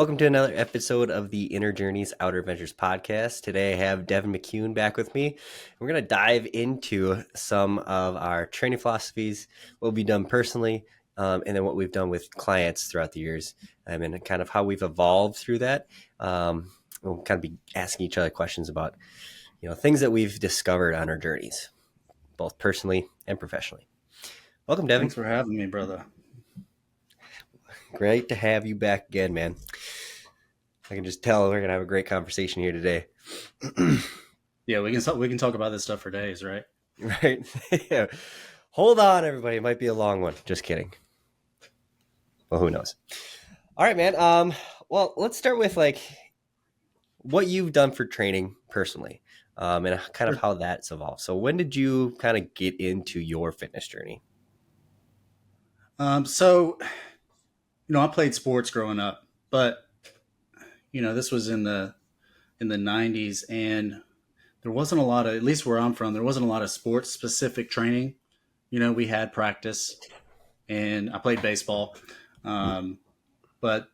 Welcome to another episode of the Inner Journeys Outer Adventures podcast. Today I have Devon and McCuen back with me. We're going to dive into some of our training philosophies, what we've done personally, and then what we've done with clients throughout the years, and kind of how we've evolved through that. We'll kind of be asking each other questions about, things that we've discovered on our journeys, both personally and professionally. Welcome, Devon. Thanks for having me, brother. Great to have you back again, man. I can just tell we're going to have a great conversation here today. Yeah, we can talk about this stuff for days, right? Right. Yeah. Hold on, everybody. It might be a long one. Just kidding. Well, who knows? All right, man. Well, let's start with what you've done for training personally, and kind of Sure. how that's evolved. So when did you kind of get into your fitness journey? So I played sports growing up, but this was in the '90s, and there wasn't a lot of, at least where I'm from, there wasn't a lot of sports specific training. We had practice, and I played baseball, but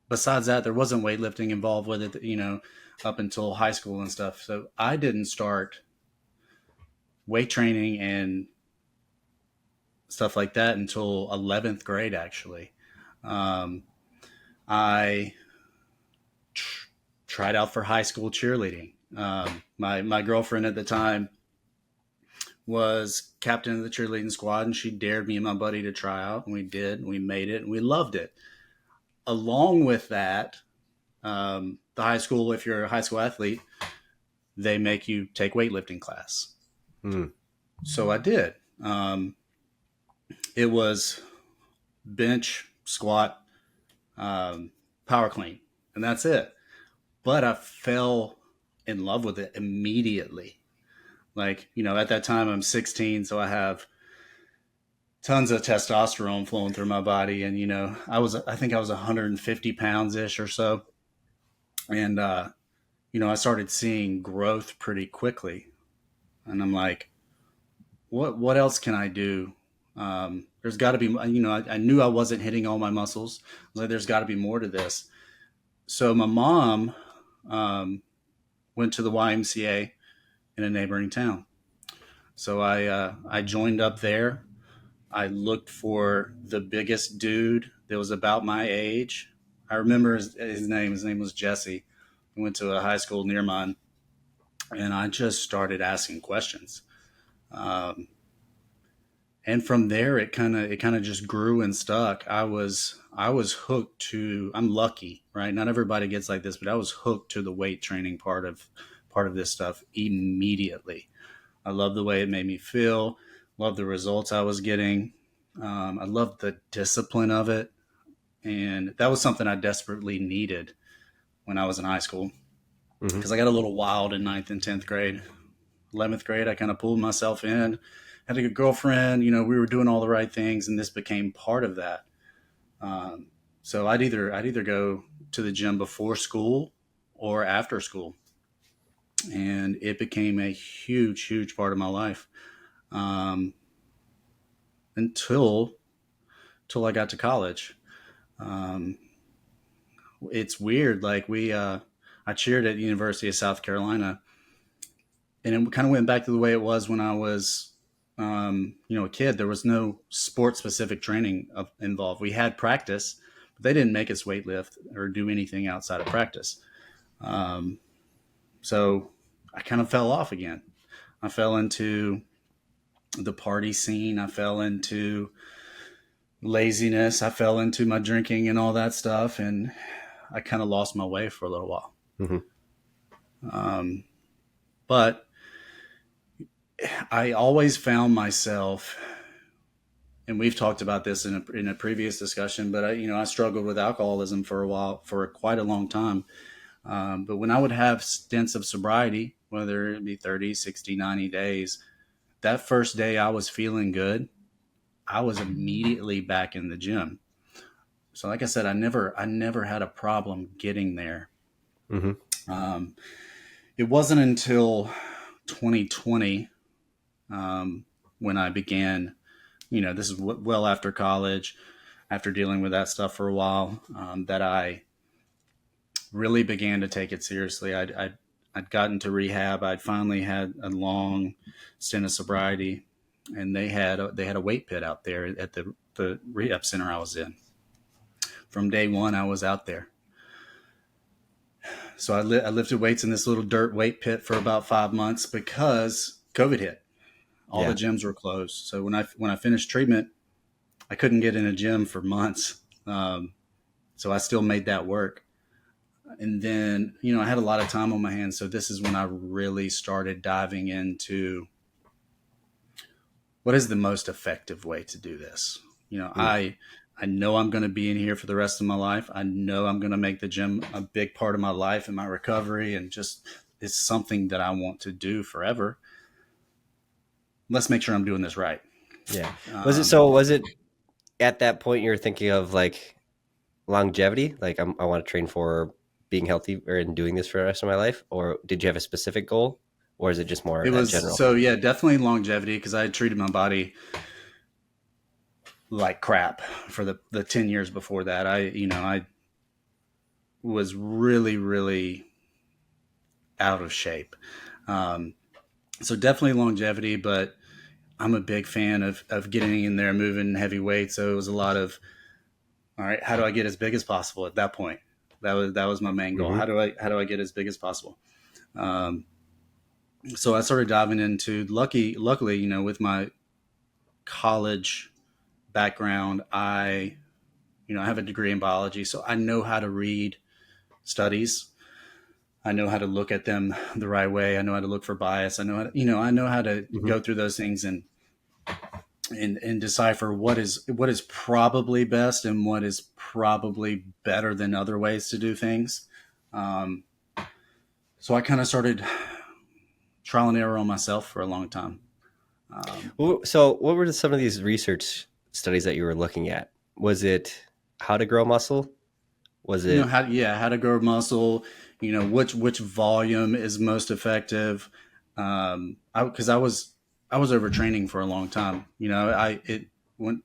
besides that, there wasn't weightlifting involved with it. Up until high school and stuff. So I didn't start weight training and stuff like that until 11th grade, actually. Um, I tried out for high school cheerleading. My girlfriend at the time was captain of the cheerleading squad, and she dared me and my buddy to try out, and we did, and we made it, and we loved it. Along with that, the high school, if you're a high school athlete, they make you take weightlifting class. Mm. So I did. It was bench, squat, power clean, and that's it. But I fell in love with it immediately. At that time I'm 16, so I have tons of testosterone flowing through my body. And, I think I was 150 pounds ish or so. And, I started seeing growth pretty quickly. And I'm like, what else can I do? There's got to be, I knew I wasn't hitting all my muscles. I was like, there's got to be more to this. So my mom went to the YMCA in a neighboring town. So I joined up there. I looked for the biggest dude that was about my age. I remember his name. His name was Jesse. He went to a high school near mine, and I just started asking questions. Um, and from there, it kind of just grew and stuck. I was hooked to. I'm lucky, right? Not everybody gets like this, but I was hooked to the weight training part of this stuff immediately. I love the way it made me feel. Love the results I was getting. I loved the discipline of it, and that was something I desperately needed when I was in high school Hmm. because I got a little wild in ninth and 10th grade. 11th grade, I kind of pulled myself in. Had a good girlfriend. We were doing all the right things, and this became part of that. Um, so I'd either go to the gym before school or after school, and it became a huge, huge part of my life um, until I got to college. Um, it's weird. I cheered at the University of South Carolina, and it kind of went back to the way it was when I was, a kid. There was no sport specific training involved. We had practice, but they didn't make us weightlift or do anything outside of practice. Um, so I kind of fell off again. I fell into the party scene. I fell into laziness. I fell into my drinking and all that stuff, and I kind of lost my way for a little while. Hmm. Um, but I always found myself, and we've talked about this in a previous discussion, but I struggled with alcoholism for a while, for quite a long time. But when I would have stints of sobriety, whether it be 30, 60, 90 days, that first day I was feeling good, I was immediately back in the gym. So like I said, I never had a problem getting there. Hmm. Um, it wasn't until 2020 when I began, this is well after college, after dealing with that stuff for a while, that I really began to take it seriously. I'd gotten to rehab. I'd finally had a long stint of sobriety, and they had a weight pit out there at the rehab center I was in. From day one, I was out there. So I lifted weights in this little dirt weight pit for about 5 months because COVID hit. All the Yeah. gyms were closed. So when I finished treatment, I couldn't get in a gym for months. So I still made that work. And then, I had a lot of time on my hands. So this is when I really started diving into what is the most effective way to do this. Mm. I know I'm going to be in here for the rest of my life. I know I'm going to make the gym a big part of my life and my recovery, and just it's something that I want to do forever. Let's make sure I'm doing this right. Yeah. Um, Was it at that point you were thinking of like longevity? Like I want to train for being healthy or in doing this for the rest of my life? Or did you have a specific goal? Or is it just more it that was general? so yeah, definitely longevity because I had treated my body like crap for the 10 years before that. I was really, really out of shape. Um, so definitely longevity, but I'm a big fan of getting in there, moving heavy weight. So it was a lot of, all right, how do I get as big as possible at that point? That was my main goal. Hmm. How do I get as big as possible? Um, so I started diving into luckily, with my college background, I have a degree in biology, so I know how to read studies. I know how to look at them the right way. I know how to look for bias. I know how to Hmm. go through those things and decipher what is probably best and what is probably better than other ways to do things. Um, so I kind of started trial and error on myself for a long time. Um, So, what were some of these research studies that you were looking at? Was it how to grow muscle? Was it? how to grow muscle, which volume is most effective. Because I was overtraining for a long time. I it went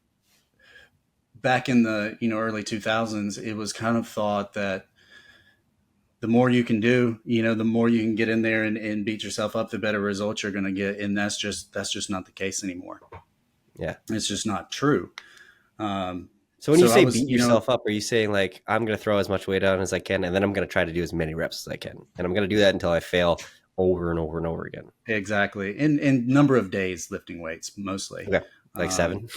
back in the early 2000s. It was kind of thought that the more you can do, the more you can get in there and beat yourself up, the better results you're going to get. And that's just not the case anymore. Yeah. It's just not true. Um, So when you so I say was, beat yourself up, are you saying like I'm going to throw as much weight on as I can, and then I'm going to try to do as many reps as I can, and I'm going to do that until I fail over and over and over again? exactly in number of days lifting weights mostly. Okay, like Um, 7.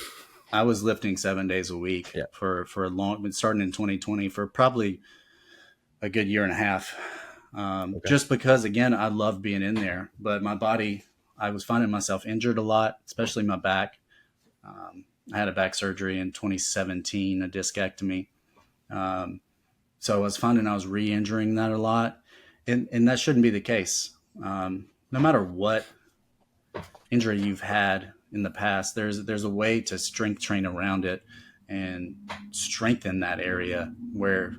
I was lifting 7 days a week Yeah. for a long, been starting in 2020 for probably a good year and a half. Okay. Just because, again, I love being in there, but my body, I was finding myself injured a lot, especially my back. I had a back surgery in 2017, a discectomy. Um, so I was finding I was re-injuring that a lot, and that shouldn't be the case. No matter what injury you've had in the past, there's a way to strength train around it and strengthen that area where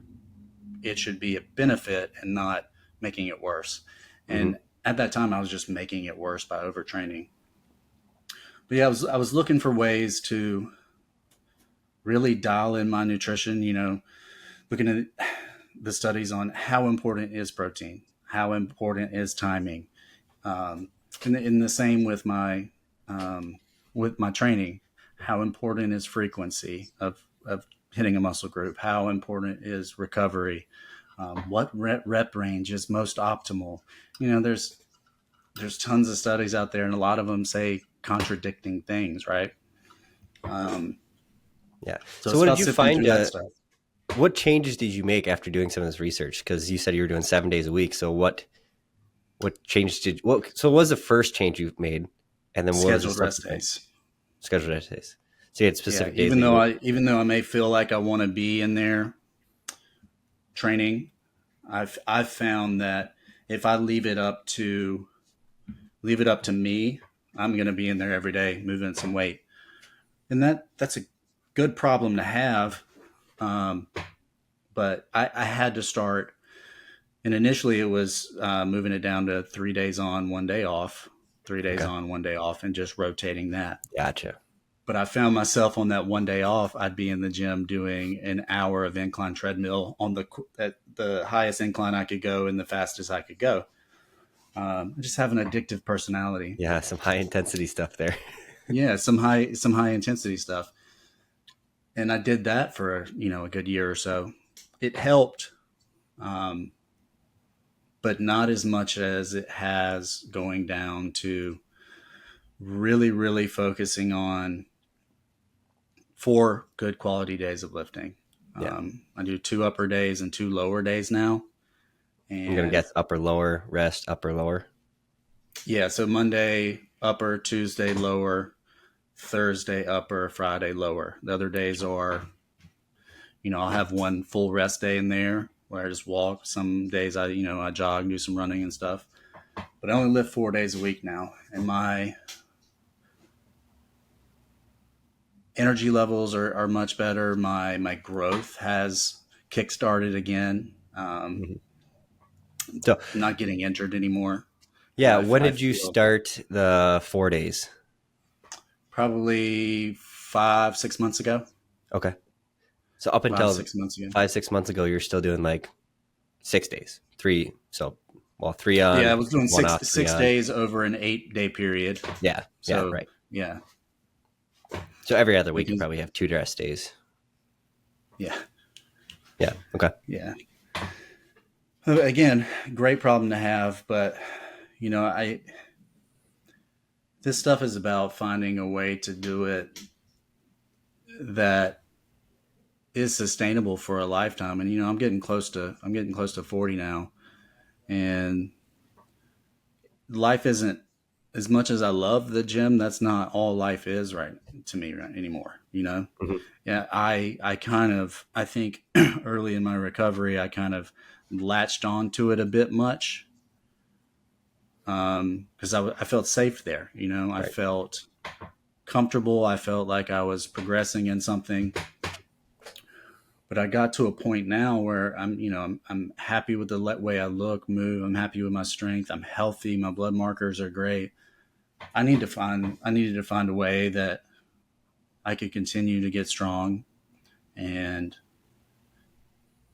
it should be a benefit and not making it worse. Hmm. And at that time, I was just making it worse by overtraining. But yeah, I was looking for ways to really dial in my nutrition. Looking at the studies on how important is protein, how important is timing, and in the same with my training, how important is frequency of hitting a muscle group, how important is recovery, what rep range is most optimal. There's tons of studies out there, and a lot of them say contradicting things, right? Um, Yeah. so So it's what did about you sifting find? through that stuff. What changes did you make after doing some of this research? Because you said you were doing 7 days a week. So what changes did what? So what was the first change you made, and then what was the Scheduled rest subsequent days. scheduled days? So you had Yeah, specific days that you even though I may feel like I want to be in there training, I've found that if I leave it up to me, I'm going to be in there every day moving some weight, and that's a good problem to have. Um, but I had to start, and initially it was moving it down to 3 days on, 1 day off, 3 days okay? on, 1 day off, and just rotating that. Gotcha. But I found myself on that one day off, I'd be in the gym doing an hour of incline treadmill on at the highest incline I could go and the fastest I could go. I just have an addictive personality. Yeah, some high intensity stuff there. Yeah, some high intensity stuff, and I did that for a good year or so. It helped, um, but not as much as it has going down to really, really focusing on 4 good quality days of lifting. Yeah. I do 2 upper days and 2 lower days now. I'm gonna And guess upper lower, rest, upper lower. yeah, so Monday upper, Tuesday lower, Thursday upper, Friday lower. The other days are, I'll have one full rest day in there where I just walk. Some days I jog, do some running and stuff. But I only lift 4 days a week now, and my energy levels are much better. My growth has kickstarted again. Mhm. So I'm not getting injured anymore. yeah, when I did you feel start the 4 days? probably 5, 6 months ago. Okay. So up Five, until 6 months ago. 5, 6 months ago, you're still doing like 6 days, three. So, well, three Yeah, I on, was doing one six off, three six on. days over an 8 day period. Yeah. Yeah. So Right. yeah, So every other week, you because probably have 2 rest days. yeah, Yeah. Okay. yeah. Again, great problem to have, but I this stuff is about finding a way to do it that is sustainable for a lifetime. And I'm getting close to 40 now, and life isn't, as much as I love the gym, that's not all life is right to me right anymore. Hmm. Yeah, I think early in my recovery, I kind of latched onto it a bit much, because I felt safe there. I Right. felt comfortable. I felt like I was progressing in something. But I got to a point now where I'm happy with the way I look, move. I'm happy with my strength. I'm healthy. My blood markers are great. I needed to find a way that I could continue to get strong and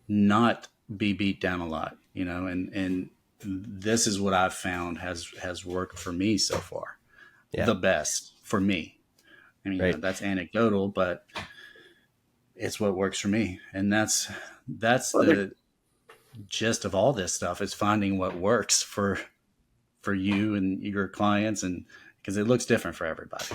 not be beat down a lot, and this is what I've found has worked for me so far, Yeah. the best for me. I mean, Right. that's anecdotal, but it's what works for me, and that's Well, there, the gist of all this stuff, is finding what works for you and your clients, and because it looks different for everybody.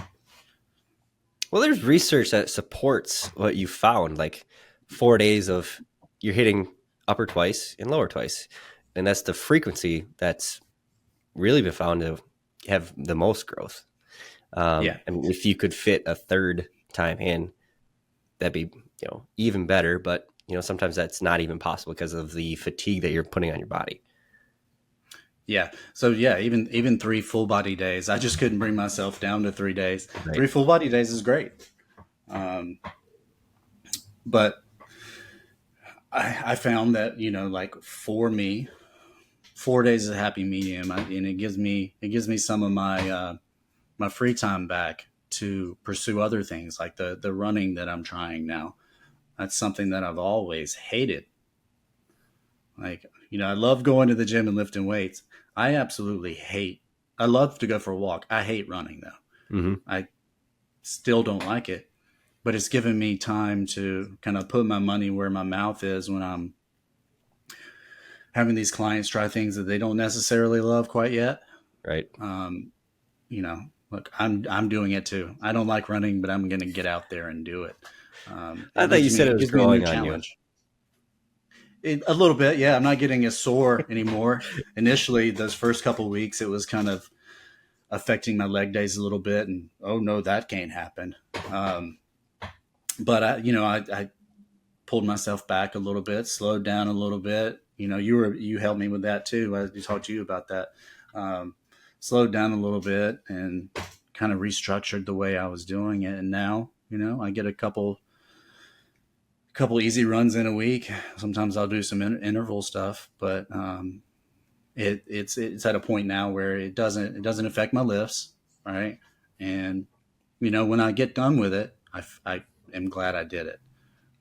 well, there's research that supports what you found. Like 4 days of you're hitting upper twice and lower twice, and that's the frequency that's really been found to have the most growth. Yeah, And if you could fit a third time in, that'd be even better. But sometimes that's not even possible because of the fatigue that you're putting on your body. yeah. So yeah, even 3 full body days, I just couldn't bring myself down to 3 days. Right. 3 full body days is great. um, but I found that like for me, 4 days is a happy medium, and it gives me some of my free time back to pursue other things, like the running that I'm trying now. That's something that I've always hated. Like, I love going to the gym and lifting weights. I absolutely hate. I love to go for a walk. I hate running though. Hmm. I still don't like it, but it's given me time to kind of put my money where my mouth is when I'm having these clients try things that they don't necessarily love quite yet. Right. Um, Look, I'm doing it too. I don't like running, but I'm going to get out there and do it. I thought you said it It was gives me a new growing on you. challenge. A little bit, yeah. I'm not getting as sore anymore. Initially, those first couple of weeks, it was kind of affecting my leg days a little bit, and oh no, that can't happen. Um, but I pulled myself back a little bit, slowed down a little bit. You helped me with that too. I talked to you about that. Um, Slowed down a little bit and kind of restructured the way I was doing it. And now, I get a couple easy runs in a week. Sometimes I'll do some interval stuff, but it's at a point now where it doesn't affect my lifts, right? And when I get done with it, I am glad I did it.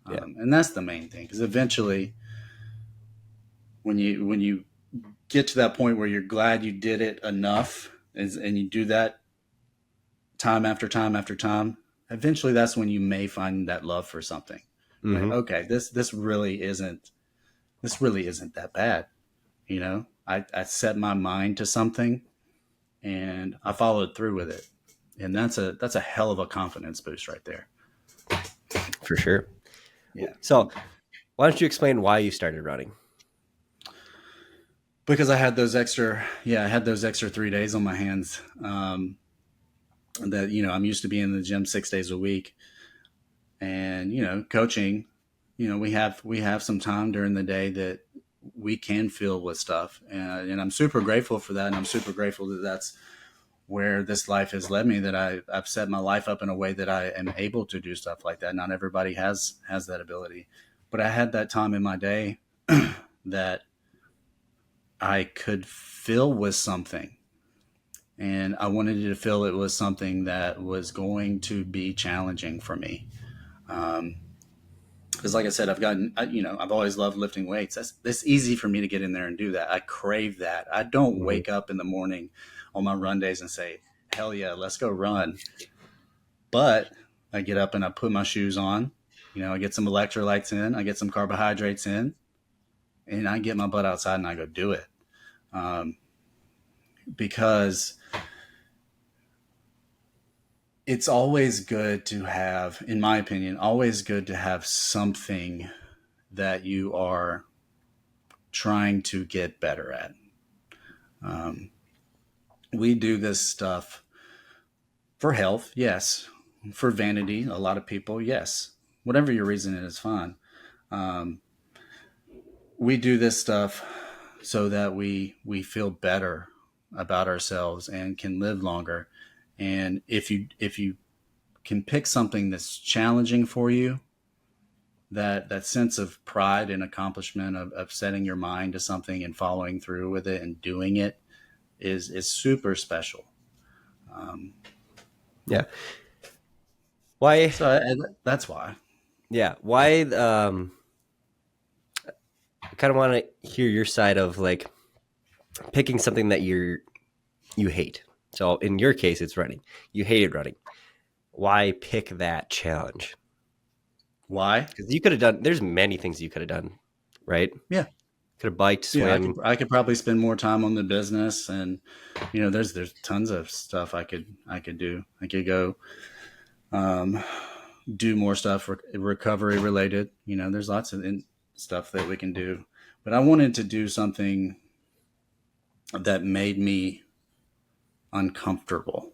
Yeah, And that's the main thing, because eventually, when you get to that point where you're glad you did it enough, and you do that time after time after time, eventually that's when you may find that love for something. Like, hmm okay, this really isn't that bad. I set my mind to something and I followed through with it, and that's a hell of a confidence boost right there. for sure. Yeah, So why don't you explain why you started running? because I had those extra 3 days on my hands. That I'm used to being in the gym 6 days a week, and coaching. We have some time during the day that we can fill with stuff, and I'm super grateful for that, and I'm super grateful that that's where this life has led me. That I've set my life up in a way that I am able to do stuff like that. Not everybody has that ability, but I had that time in my day that I could fill with something, and I wanted to feel it was something that was going to be challenging for me. Um, because like I said, I've always loved lifting weights. That's easy for me to get in there and do that. I crave that. I don't hmm wake up in the morning on my run days and say, hell yeah, let's go run. But I get up and I put my shoes on, I get some electrolytes in, I get some carbohydrates in, and I get my butt outside and I go do it. Um, because it's always good to have, in my opinion, always good to have something that you are trying to get better at. Um, we do this stuff for health, yes. For vanity, a lot of people, yes. Whatever your reason is fine. Um, we do this stuff so that we feel better about ourselves and can live longer. And if you can pick something that's challenging for you, that sense of pride and accomplishment of setting your mind to something and following through with it and doing it is super special. Um, Yeah. Why? that's why. Yeah. Why? I kind of want to hear your side of like picking something that you hate. So in your case, it's running. You hated running. Why pick that challenge? Why? Because you could have done. There's many things you could have done, right? Yeah, Could have biked, yeah. I could swim. I could probably spend more time on the business, and there's tons of stuff I could do. I could go um, do more stuff recovery related. There's lots of stuff that we can do, but I wanted to do something that made me uncomfortable.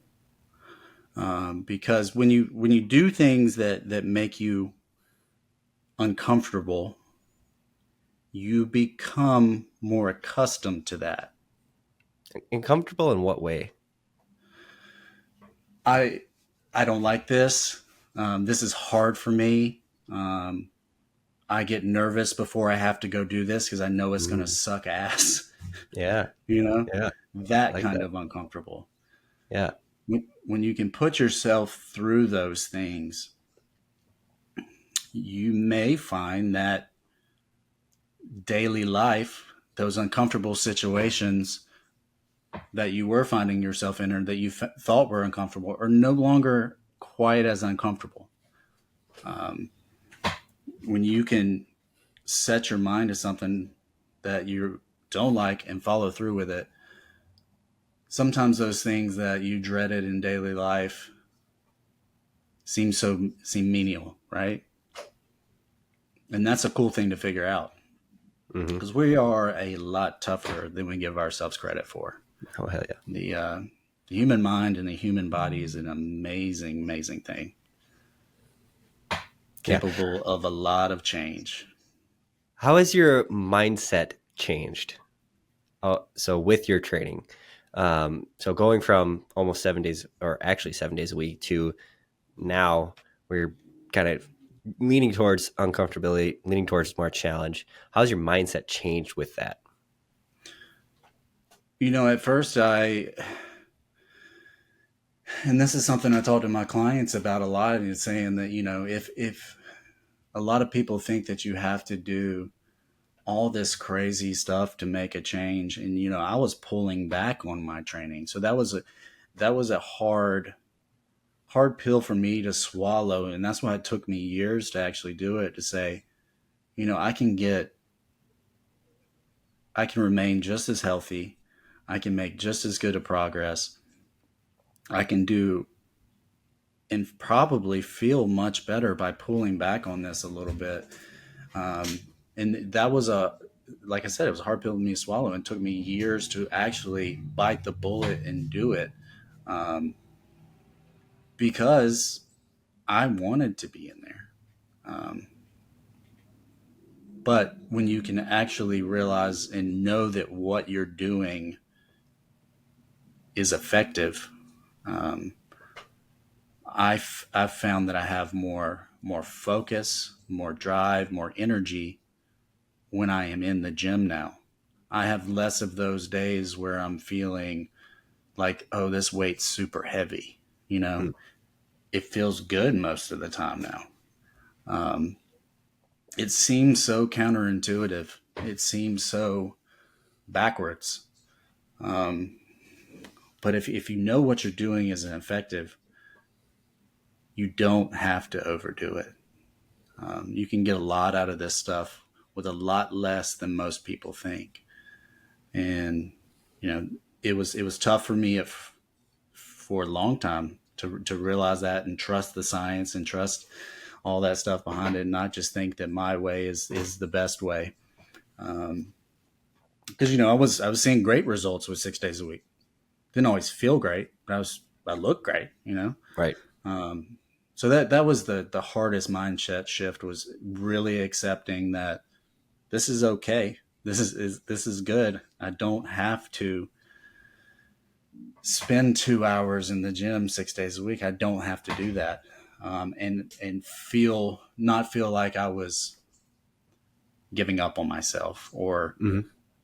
Because when you do things that make you uncomfortable, you become more accustomed to that. Uncomfortable in what way? I I don't like this. This is hard for me. Um, I get nervous before I have to go do this because I know it's going to Mm, suck ass. yeah. you know, Yeah. I that like kind that. of uncomfortable. Yeah. When you can put yourself through those things, you may find that daily life, those uncomfortable situations that you were finding yourself in or that you thought were uncomfortable are no longer quite as uncomfortable. Um, when you can set your mind to something that you don't like and follow through with it, sometimes those things that you dreaded in daily life seem menial, right? And that's a cool thing to figure out, hmm because we are a lot tougher than we give ourselves credit for. Oh hell yeah. The human mind and the human body is an amazing, amazing thing, Yeah. capable of a lot of change. How has your mindset changed? So with your training, so going from almost 7 days, or actually 7 days a week, to now we're kind of leaning towards uncomfortability, leaning towards more challenge. How's your mindset changed with that? At first And this is something I talk to my clients about a lot, and it's saying that, if a lot of people think that you have to do all this crazy stuff to make a change, and I was pulling back on my training. So that was a hard pill for me to swallow, and that's why it took me years to actually do it, to say, I can remain just as healthy, I can make just as good a progress, I can do and probably feel much better by pulling back on this a little bit. Um, and that was like I said, it was a hard pill for me to swallow, and took me years to actually bite the bullet and do it, um, because I wanted to be in there. Um, but when you can actually realize and know that what you're doing is effective, um, I've found that I have more focus, more drive, more energy when I am in the gym now. I have less of those days where I'm feeling like, oh, this weight's super heavy. You know, Mm, it feels good most of the time now. Um, it seems so counterintuitive. It seems so backwards. Um, but if you know what you're doing is effective, you don't have to overdo it. You can get a lot out of this stuff with a lot less than most people think. And you know, it was tough for me for a long time to realize that, and trust the science, and trust all that stuff behind it, and not just think that my way is the best way. Um, because I was seeing great results with 6 days a week. Didn't always feel great, but I looked great. right. Um, so that was the hardest mindset shift, was really accepting that this is okay. This is good. I don't have to spend 2 hours in the gym 6 days a week. I don't have to do that, and not feel like I was giving up on myself, or Hmm.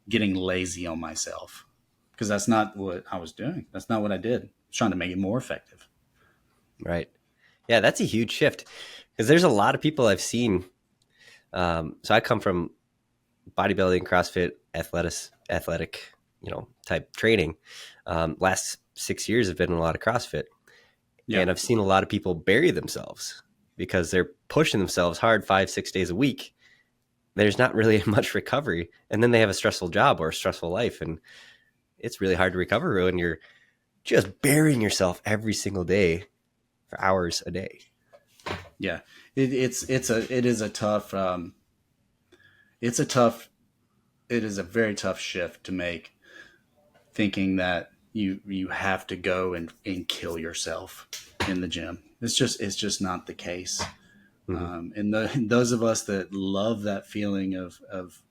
getting lazy on myself, because that's not what I was doing. That's not what I did. I was trying to make it more effective. Right. Yeah, that's a huge shift because there's a lot of people I've seen. So I come from bodybuilding, CrossFit, athletic, type training. Last 6 years have been a lot of CrossFit, Yeah, and I've seen a lot of people bury themselves because they're pushing themselves hard 5, 6 days a week. There's not really much recovery, and then they have a stressful job or a stressful life, and it's really hard to recover when you're just burying yourself every single day for hours a day. yeah. It's a tough it is a very tough shift to make, thinking that you have to go and kill yourself in the gym. It's just not the case. Hmm. And those of us that love that feeling of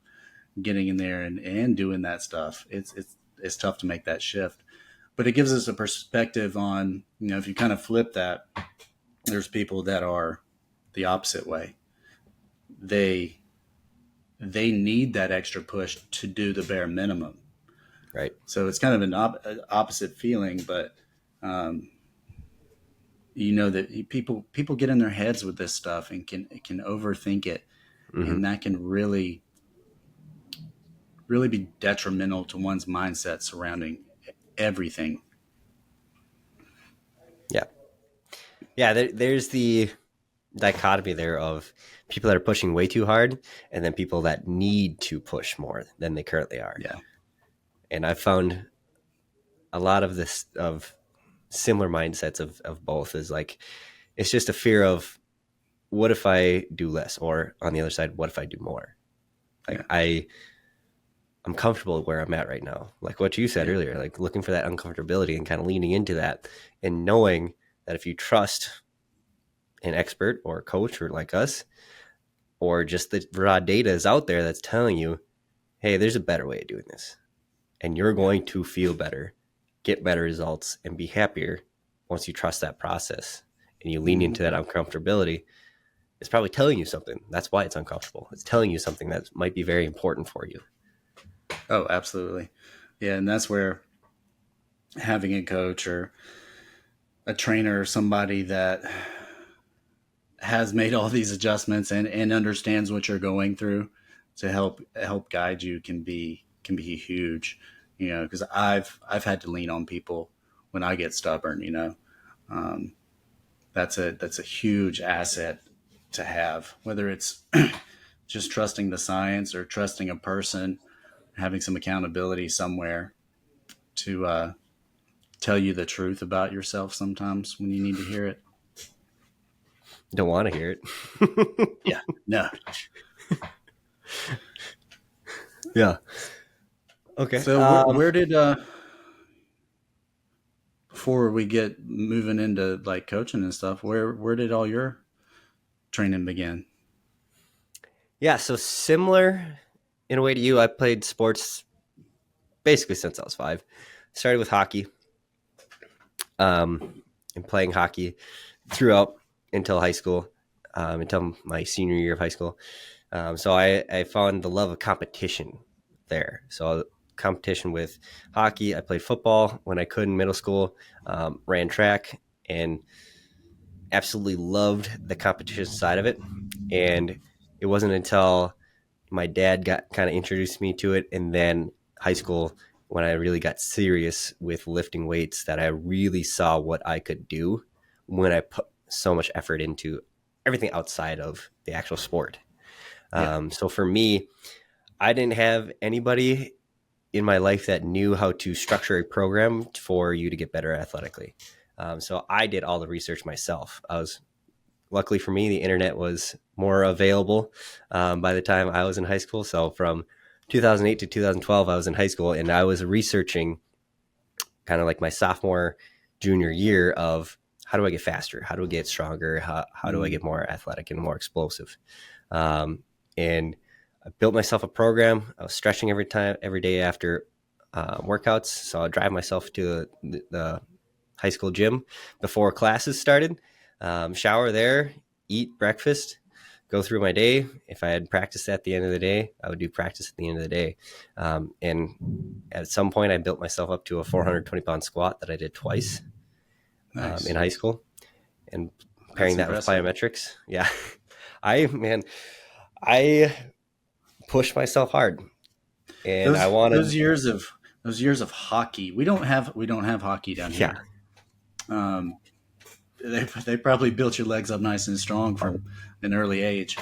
getting in there and doing that stuff, it's tough to make that shift. But it gives us a perspective on, if you kind of flip that, there's people that are the opposite way. They they need that extra push to do the bare minimum. Right. So it's kind of an opposite feeling, but um, that people get in their heads with this stuff, and can overthink it, Hmm. and that can really be detrimental to one's mindset surrounding everything. Yeah. Yeah. There's the dichotomy there of people that are pushing way too hard and then people that need to push more than they currently are. Yeah, And I've found a lot of this of similar mindsets of both is like it's just a fear of what if I do less, or on the other side, what if I do more? yeah, Like I'm comfortable where I'm at right now. Like what you said yeah, earlier, like looking for that uncomfortability and kind of leaning into that and knowing that if you trust an expert or a coach or like us, or just the raw data is out there that's telling you, hey, there's a better way of doing this. And you're yeah. going to feel better, get better results, and be happier once you trust that process and you lean Hmm. into that uncomfortability. It's probably telling you something. That's why it's uncomfortable. It's telling you something that might be very important for you. Oh, absolutely. Yeah, and that's where having a coach or a trainer or somebody that has made all these adjustments and understands what you're going through to help guide you can be huge, because I've had to lean on people when I get stubborn. Um, that's a huge asset to have, whether it's just trusting the science or trusting a person, having some accountability somewhere to tell you the truth about yourself sometimes when you need to hear it. Don't want to hear it. Yeah, no. Yeah. Okay. So where did before we get moving into like coaching and stuff, where did all your training begin? Yeah. So similar in a way to you, I played sports basically since I was 5. Started with hockey, and playing hockey throughout until high school, until my senior year of high school. So I found the love of competition there. So competition with hockey. I played football when I could in middle school, ran track, and absolutely loved the competition side of it. And it wasn't until my dad got kind of introduced me to it, and then high school when I really got serious with lifting weights that I really saw what I could do when I put so much effort into everything outside of the actual sport. Yeah. So for me, I didn't have anybody in my life that knew how to structure a program for you to get better athletically. So I did all the research myself. Luckily for me, the internet was more available by the time I was in high school. So from 2008 to 2012, I was in high school, and I was researching kind of like my sophomore, junior year of how do I get faster? How do I get stronger? How do I get more athletic and more explosive? And I built myself a program. I was stretching every day after workouts. So I'd drive myself to the high school gym before classes started, shower there, eat breakfast, go through my day. If I had practice at the end of the day, I would do practice at the end of the day. And at some point, I built myself up to a 420-pound squat that I did twice in Nice. high school, and That's pairing that with impressive. plyometrics. Yeah, man, I pushed myself hard, and I Those wanted, those years of those years of hockey. We don't have hockey down yeah, here. Um, they probably built your legs up nice and strong oh, from an early age.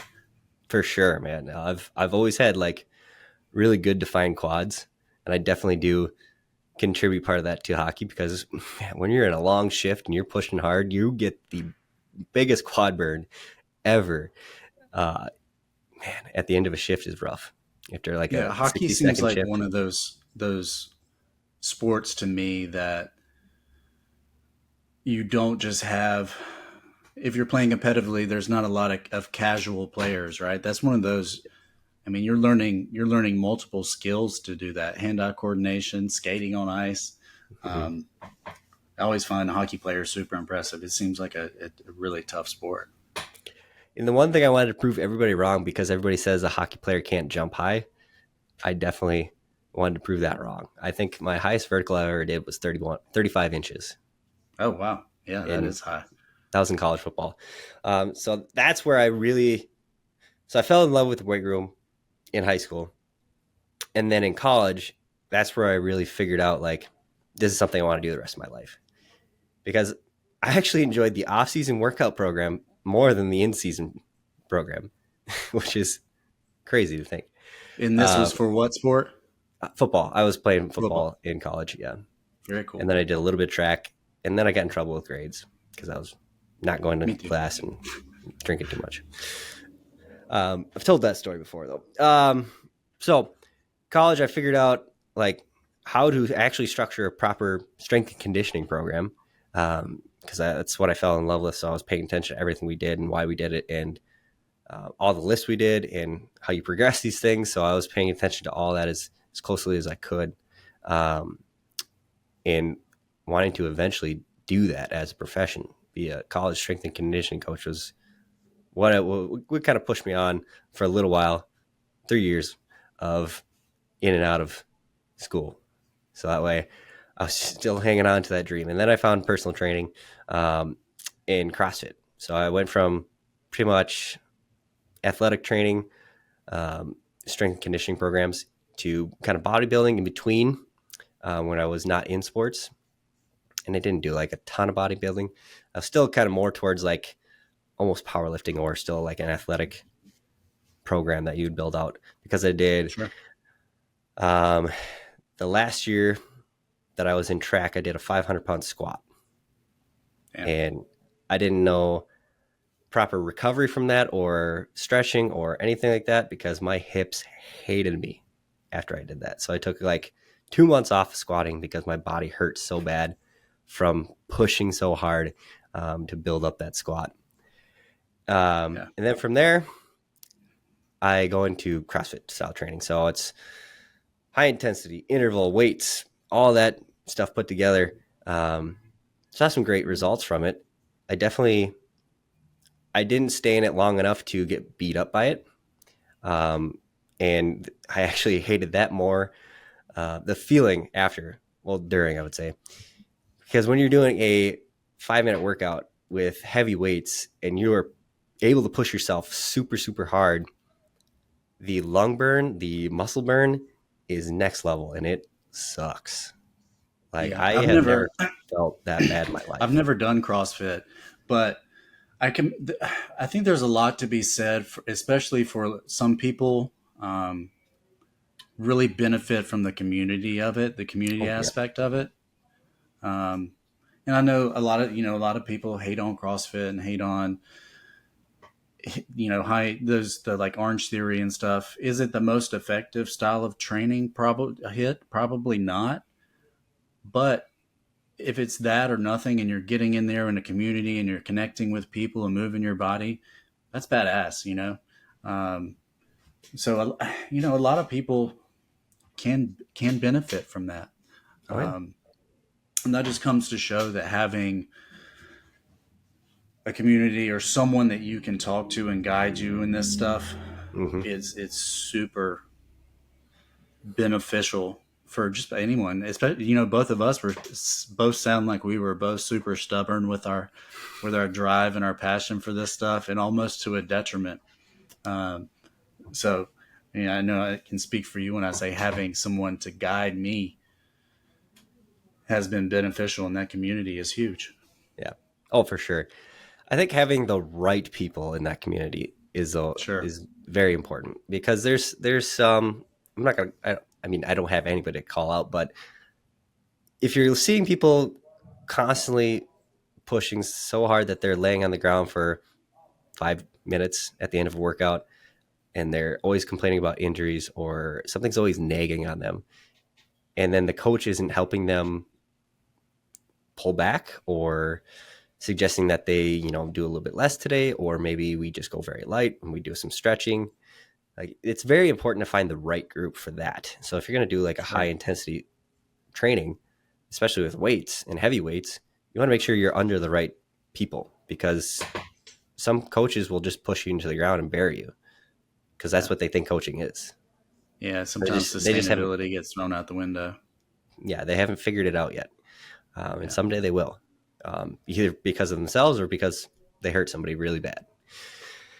for sure, man. I've always had like really good defined quads, and I definitely do contribute part of that to hockey because man, when you're in a long shift and you're pushing hard, you get the biggest quad burn ever. Uh, Man, at the end of a shift is rough after like Yeah, a hockey 60 seems second like shift. one of those sports to me that you don't just have. If you're playing competitively, there's not a lot of casual players, right? That's one of those. I mean, you're learning multiple skills to do that: hand-eye coordination, skating on ice. Mhm. Um, I always find hockey players super impressive. It seems like a really tough sport. And the one thing I wanted to prove everybody wrong because everybody says a hockey player can't jump high. I definitely wanted to prove that wrong. I think my highest vertical I ever did was 35 inches, Oh wow, yeah, that and is high. that was in college football. So that's where so I fell in love with the weight room in high school. And then in college, that's where I really figured out like, this is something I want to do the rest of my life. Because I actually enjoyed the off-season workout program more than the in-season program, which is crazy to think. And this was Um, for what sport? Football. I was playing Football. football in college, yeah. Very And cool. then I did a little bit of track, and then I got in trouble with grades because I was not going to Me too. class and drinking too much. I've told that story before though. So college, I figured out like how to actually structure a proper strength and conditioning program because that's what I fell in love with. So I was paying attention to everything we did and why we did it, and all the lists we did and how you progress these things. So I was paying attention to all that as closely as I could, um, and wanting to eventually do that as a profession. Be a college strength and conditioning coach was what kind of pushed me on for a little while, 3 years of in and out of school. So that way I was still hanging on to that dream. And then I found personal training um, in CrossFit. So I went from pretty much athletic training, um, strength and conditioning programs to kind of bodybuilding in between when I was not in sports. And I didn't do like a ton of bodybuilding. I was still kind of more towards like almost powerlifting or still like an athletic program that you'd build out because I did Sure. um, the last year that I was in track, I did a 500-pound squat Yeah. and I didn't know proper recovery from that or stretching or anything like that because my hips hated me after I did that. So I took like 2 months off of squatting because my body hurt so bad from pushing so hard to build up that squat. Yeah. And then from there, I go into CrossFit style training. So it's high intensity, interval, weights, all that stuff put together. Saw some great results from it. I didn't stay in it long enough to get beat up by it. And I actually hated that more. The feeling after, well, during, I would say, because when you're doing a 5-minute workout with heavy weights and you're able to push yourself super, super hard, the lung burn, the muscle burn is next level and it sucks. Like Yeah. I have never felt that bad in my I've life. never done CrossFit, but I can. I think there's a lot to be said, for, especially for some people. Really benefit from the community of it, the community Oh yeah. aspect of it. Um, and I know a lot of people hate on CrossFit and hate on high those the like Orange Theory and stuff. Is it the most effective style of training? Probably not. But if it's that or nothing, and you're getting in there in a community and you're connecting with people and moving your body, that's badass. Um, so a lot of people can benefit from that. Oh yeah. Um, and that just comes to show that having a community or someone that you can talk to and guide you in this stuff Mm-hmm. is it's super beneficial for just anyone. Especially, both of us were both sound like we were both super stubborn with our drive and our passion for this stuff, and almost to a detriment. Um, so, I know I can speak for you when I say having someone to guide me has been beneficial, and that community is huge. Yeah. Oh, for sure. I think having the right people in that community Sure. is very important because there's I'm not gonna I mean I don't have anybody to call out, but if you're seeing people constantly pushing so hard that they're laying on the ground for 5 minutes at the end of a workout and they're always complaining about injuries or something's always nagging on them, and then the coach isn't helping them pull back or suggesting that they, do a little bit less today, or maybe we just go very light and we do some stretching. Like it's very important to find the right group for that. So if you're going to do like a high Sure. intensity training, especially with weights and heavy weights, you want to make sure you're under the right people because some coaches will just push you into the ground and bury you because that's Yeah. what they think coaching is. Yeah. They Sometimes just they just haven't sustainability gets thrown out the window. yeah, they haven't figured it out yet. And Yeah. someday they will, either because of themselves or because they hurt somebody really bad.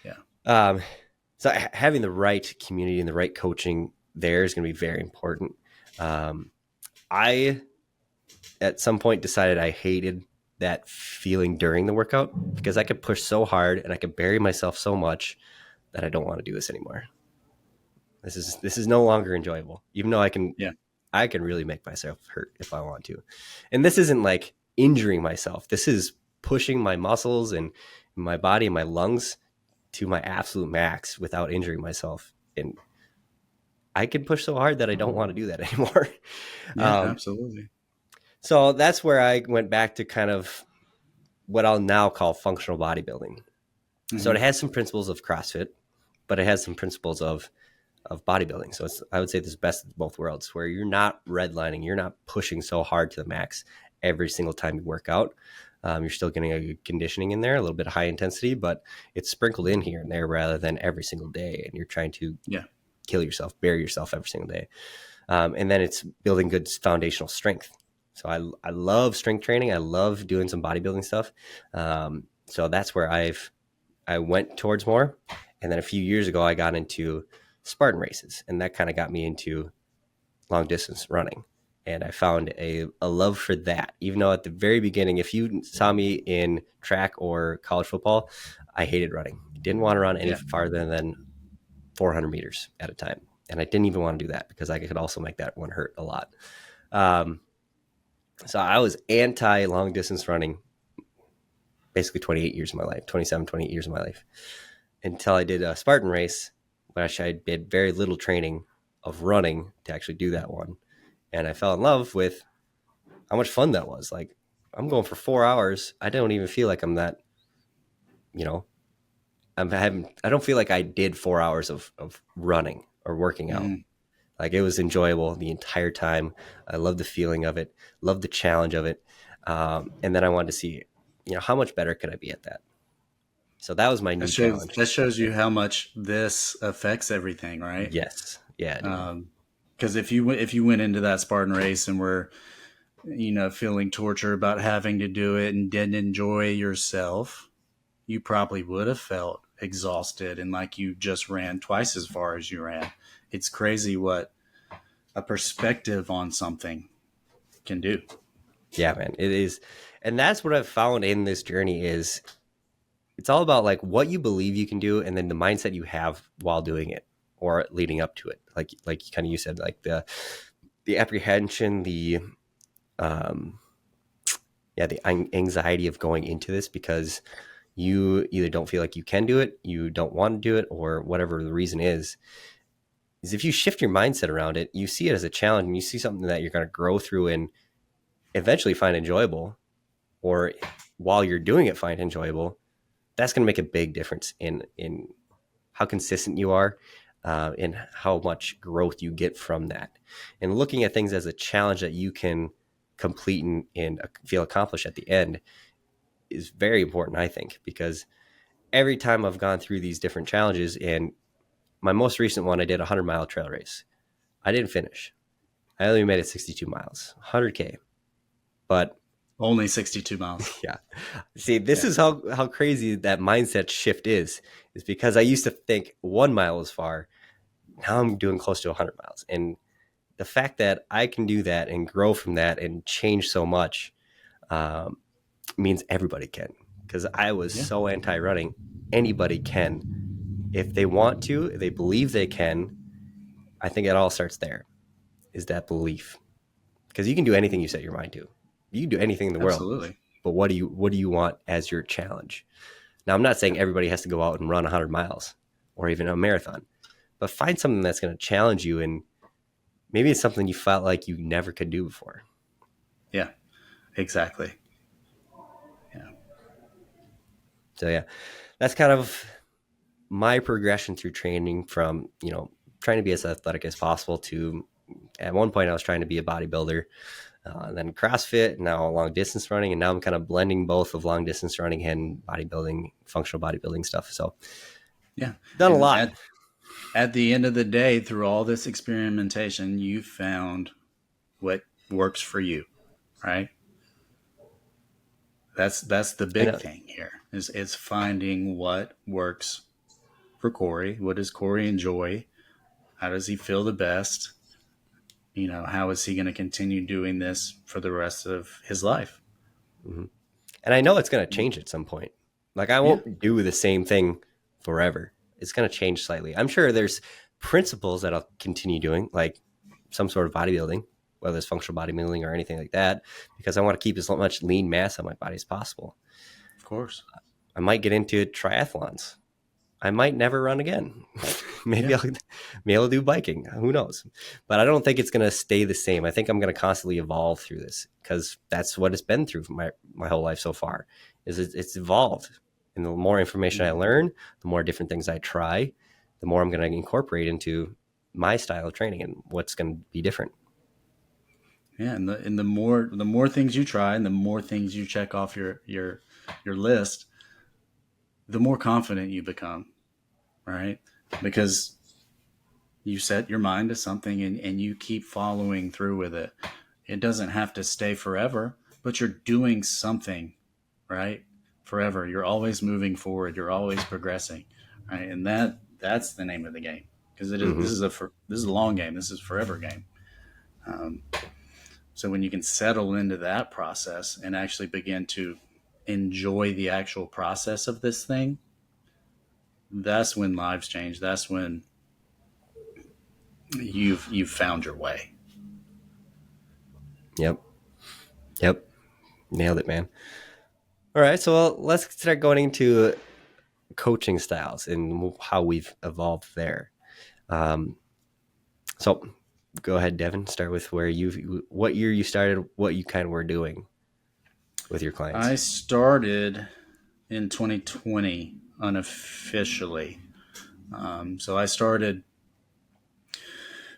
Yeah. Um, so having the right community and the right coaching there is going to be very important. I, at some point, decided I hated that feeling during the workout because I could push so hard and I could bury myself so much that I don't want to do this anymore. This is no longer enjoyable, even though Yeah. I can really make myself hurt if I want to. And this isn't like injuring myself. This is pushing my muscles and my body and my lungs to my absolute max without injuring myself. And I can push so hard that I don't want to do that anymore. Yeah. Um, Absolutely. so that's where I went back to kind of what I'll now call functional bodybuilding. So it Hmm. has some principles of CrossFit, but it has some principles of bodybuilding. So I would say this is best of both worlds, where you're not redlining, you're not pushing so hard to the max every single time you work out. You're still getting a good conditioning in there, a little bit of high intensity, but it's sprinkled in here and there rather than every single day. And you're trying to Yeah. kill yourself, bury yourself every single day. And then it's building good foundational strength. So I love strength training. I love doing some bodybuilding stuff. So that's where I went towards more. And then a few years ago, I got into Spartan races, and that kind of got me into long distance running. And I found a love for that. Even though at the very beginning, if you saw me in track or college football, I hated running. Didn't want to run any Yeah. farther than 400 meters at a time. And I didn't even want to do that because I could also make that one hurt a lot. Um, so I was anti long distance running basically 28 years of my life, 27, 28 years of my life, until I did a Spartan race, which I did very little training of running to actually do that one. And I fell in love with how much fun that was. Like, I'm going for 4 hours. I don't even feel like I'm that, you know, I don't feel like I did 4 hours of running or working out. Mm-hmm. Like, it was enjoyable the entire time. I loved the feeling of it, loved the challenge of it. And then I wanted to see, how much better could I be at that? So that was my That new shows challenge. that shows you how much this affects everything, right? Yes. Yeah, dude. Because if you went into that Spartan race and were feeling torture about having to do it and didn't enjoy yourself, you probably would have felt exhausted and like you just ran twice as far as you ran. It's crazy what a perspective on something can do. Yeah, man, it is. And that's what I've found in this journey is it's all about like what you believe you can do and then the mindset you have while doing it or leading up to it. Like kind of you said, like the apprehension, um the anxiety of going into this because you either don't feel like you can do it, you don't want to do it, or whatever the reason is if you shift your mindset around it, you see it as a challenge and you see something that you're going to grow through and eventually find enjoyable, or while you're doing it, find enjoyable. That's going to make a big difference in how consistent you are, and how much growth you get from that. And looking at things as a challenge that you can complete and feel accomplished at the end is very important, I think, because every time I've gone through these different challenges, and my most recent one, I did a 100-mile trail race. I didn't finish. I only made it 62 miles, 100K. But Only 62 miles. yeah, see, this Yeah. is how crazy that mindset shift is because I used to think 1 mile was far. Now I'm doing close to 100 miles. And the fact that I can do that and grow from that and change so much, um, means everybody can. Because I was Yeah. so anti running. Anybody can. If they want to, if they believe they can, I think it all starts there, is that belief. Because you can do anything you set your mind to. You can do anything in the world. Absolutely. But what do you want as your challenge? Now, I'm not saying everybody has to go out and run 100 miles or even a marathon, but find something that's going to challenge you, and maybe it's something you felt like you never could do before. Yeah. Exactly. Yeah. So yeah, that's kind of my progression through training from, trying to be as athletic as possible to at one point I was trying to be a bodybuilder, then CrossFit, now long distance running, and now I'm kind of blending both of long distance running and bodybuilding, functional bodybuilding stuff. So Yeah. done a And lot. at the end of the day, through all this experimentation, you found what works for you, right? That's the I big know. thing here is finding what works for Corey. What does Corey enjoy? How does he feel the best? How is he going to continue doing this for the rest of his life? Mm-hmm. And I know it's going to change at some point. Like, I Yeah, won't do the same thing forever. It's going to change slightly. I'm sure there's principles that I'll continue doing, like some sort of bodybuilding, whether it's functional bodybuilding or anything like that, because I want to keep as much lean mass on my body as possible. of course. I might get into triathlons. I might never run again. maybe Yeah, I'll maybe I'll do biking. Who knows? But I don't think it's going to stay the same. I think I'm going to constantly evolve through this because that's what it's been through for my whole life so far. It's evolved, and the more information I Mhm. learn, the more different things I try, the more I'm going to incorporate into my style of training and what's going to be different. yeah. And the more things you try, and the more things you check off your list, the more confident you become, right? Because you set your mind to something and you keep following through with it. It doesn't have to stay forever, but you're doing something, right? Forever. You're always moving forward. You're always progressing, right? And that's the name of the game, because it is Mm-hmm. this is a long game. This is a forever game. Um, so when you can settle into that process and actually begin to enjoy the actual process of this thing, that's when lives change. That's when you've found your way. Yep. Yep. Nailed it, man. All right. So let's start going into coaching styles and how we've evolved there. Um, so go ahead, Devin. Start with what year you started, what you kind of were doing with your clients. I started in 2020 unofficially. So I started,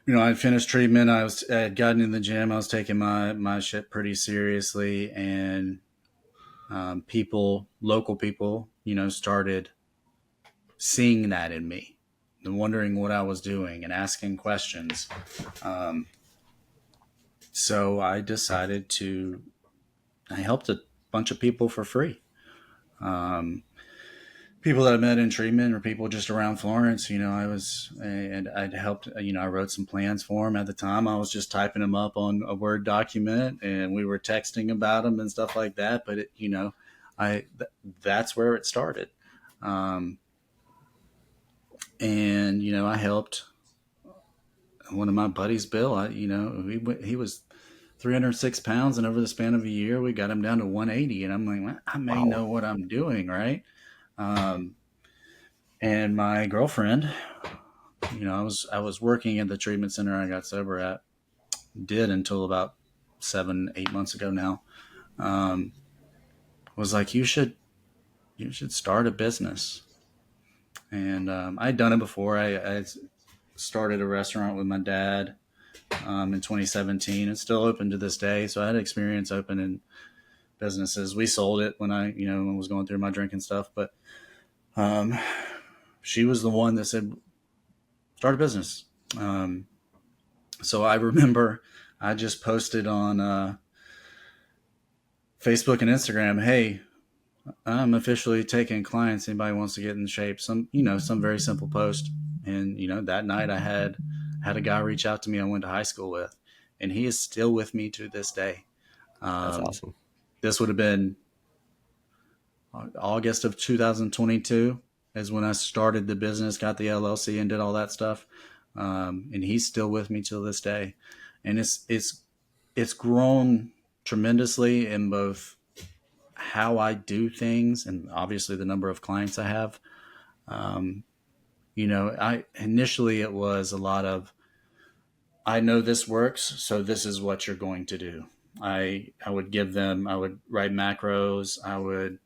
I finished treatment. I had gotten in the gym. I was taking my shit pretty seriously, and local people, started seeing that in me and wondering what I was doing and asking questions. Um, so I helped a bunch of people for free. Um, People that I met in treatment or people just around Florence, and I'd helped, I wrote some plans for them at the time. I was just typing them up on a Word document, and we were texting about them and stuff like that. But that's where it started. Um, and, I helped one of my buddies, Bill. He was 306 pounds, and over the span of a year, we got him down to 180. And I'm like, well, I may Wow. know what I'm doing, right? Um, and my girlfriend, I was working at the treatment center I got sober at, did until about 7-8 months ago now. Um, was like, you should start a business. And I'd done it before. I started a restaurant with my dad in 2017. It's still open to this day, so I had experience opening businesses. We sold it when I was going through my drinking stuff, but um, she was the one that said start a business. So I remember I just posted on Facebook and Instagram, "Hey, I'm officially taking clients. Anybody wants to get in shape?" Some very simple post. And that night I had a guy reach out to me I went to high school with, and he is still with me to this day. That's Um, awesome. this would have been August of 2022 is when I started the business, got the LLC, and did all that stuff. And he's still with me till this day, and it's grown tremendously in both how I do things and obviously the number of clients I have. Um, I initially it was a lot of I know this works, so this is what you're going to do. I would write macros. I would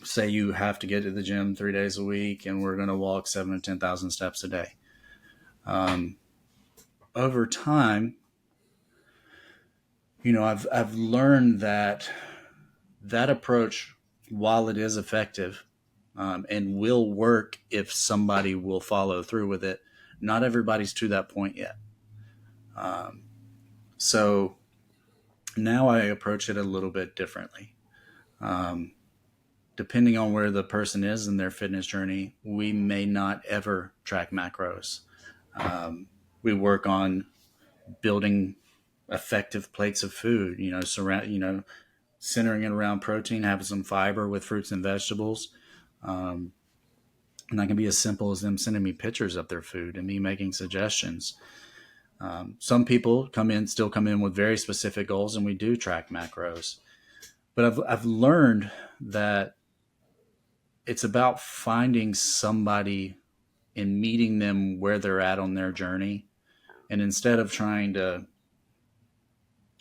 say you have to get to the gym 3 days a week, and we're going to walk 7 to 10,000 steps a day. Um, Over time, I've learned that approach, while it is effective and will work if somebody will follow through with it, not everybody's to that point yet. Um, so now I approach it a little bit differently. Um, Depending on where the person is in their fitness journey, we may not ever track macros. Um, we work on building effective plates of food, centering it around protein, having some fiber with fruits and vegetables. Um, and that can be as simple as them sending me pictures of their food and me making suggestions. Some people still come in with very specific goals, and we do track macros. But I've learned that it's about finding somebody and meeting them where they're at on their journey. And instead of trying to,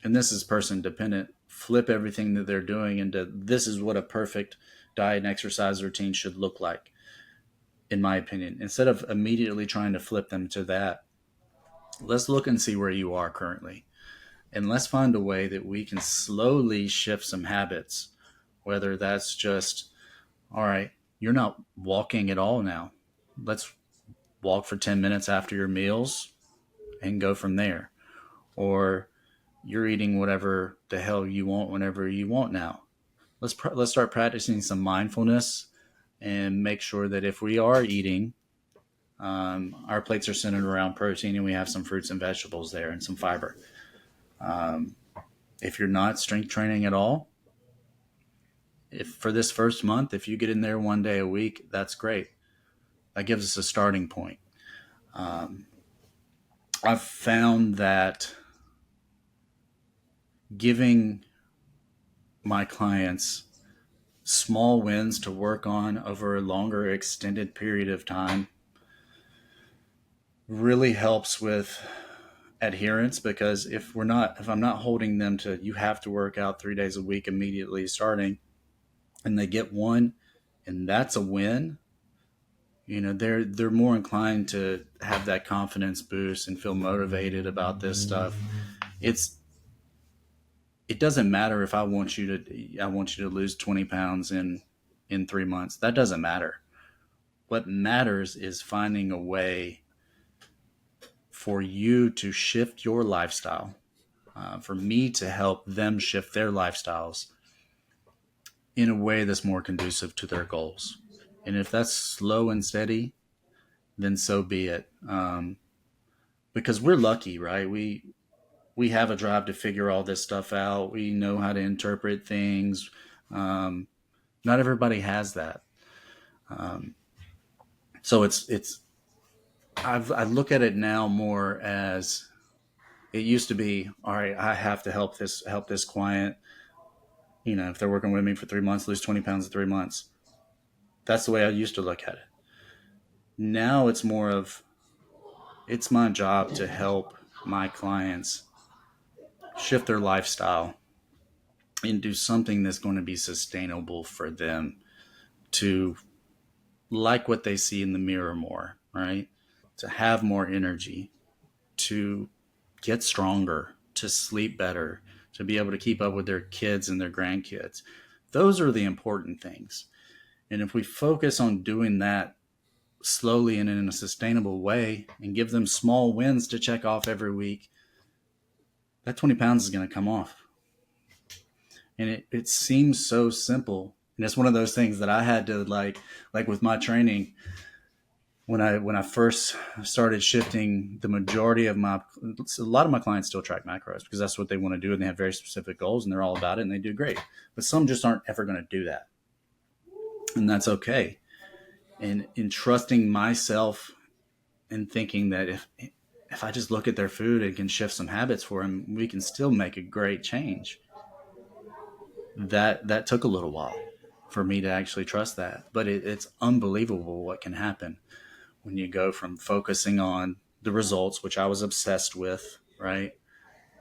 and this is person dependent, flip everything that they're doing into this is what a perfect diet and exercise routine should look like, in my opinion. Instead of immediately trying to flip them to that, let's look and see where you are currently. And let's find a way that we can slowly shift some habits, whether that's just, all right, you're not walking at all now. Let's walk for 10 minutes after your meals and go from there. Or you're eating whatever the hell you want whenever you want now. Let's start practicing some mindfulness and make sure that if we are eating, our plates are centered around protein and we have some fruits and vegetables there and some fiber. Um, if you're not strength training at all, if for this first month, if you get in there 1 day a week, that's great. That gives us a starting point. Um, I've found that giving my clients small wins to work on over a longer extended period of time really helps with adherence, because if I'm not holding them to, you have to work out 3 days a week immediately starting, and they get one and that's a win, they're more inclined to have that confidence boost and feel motivated about this stuff. It's it doesn't matter if I want you to lose 20 pounds in 3 months. That doesn't matter. What matters is finding a way for you to shift your lifestyle, for me to help them shift their lifestyles in a way that's more conducive to their goals. And if that's slow and steady, then so be it. Because we're lucky, right? We have a drive to figure all this stuff out. We know how to interpret things. Um, Not everybody has that. Um, so I look at it now more as it used to be. All right, I have to help this client. If they're working with me for 3 months, lose 20 pounds in 3 months. That's the way I used to look at it. Now it's more of, it's my job to help my clients shift their lifestyle and do something that's going to be sustainable for them, to like what they see in the mirror more, right? To have more energy, to get stronger, to sleep better, to be able to keep up with their kids and their grandkids. Those are the important things. And if we focus on doing that slowly and in a sustainable way and give them small wins to check off every week, that 20 pounds is going to come off. And it seems so simple. And it's one of those things that I had to like with my training, when I first started shifting, the majority of a lot of my clients still track macros because that's what they want to do, and they have very specific goals and they're all about it and they do great. But some just aren't ever going to do that, and that's okay. And in trusting myself and thinking that if I just look at their food and can shift some habits for them, we can still make a great change. That took a little while for me to actually trust that, but it's unbelievable what can happen when you go from focusing on the results, which I was obsessed with, right?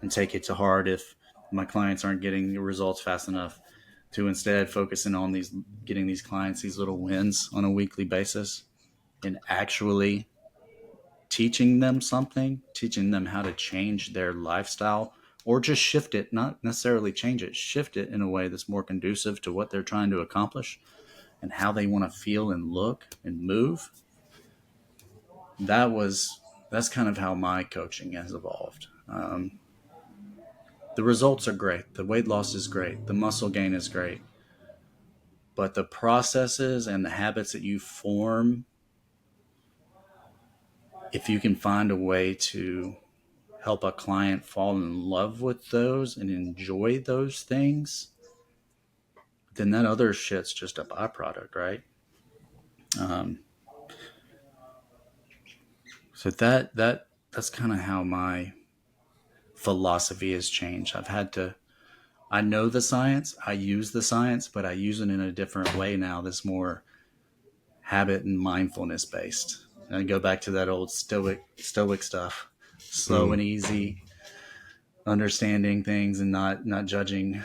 And take it to heart if my clients aren't getting the results fast enough, to instead focusing on getting these clients these little wins on a weekly basis and actually teaching them something, teaching them how to change their lifestyle or just shift it, not necessarily change it, shift it in a way that's more conducive to what they're trying to accomplish and how they want to feel and look and move. That's kind of how my coaching has evolved. The results are great. The weight loss is great. The muscle gain is great. But the processes and the habits that you form, if you can find a way to help a client fall in love with those and enjoy those things, then that other shit's just a byproduct, right? Um, so that's kind of how my philosophy has changed. I know the science, I use the science, but I use it in a different way now that's more habit and mindfulness based. And I go back to that old stoic stuff, slow Mm, and easy, understanding things and not judging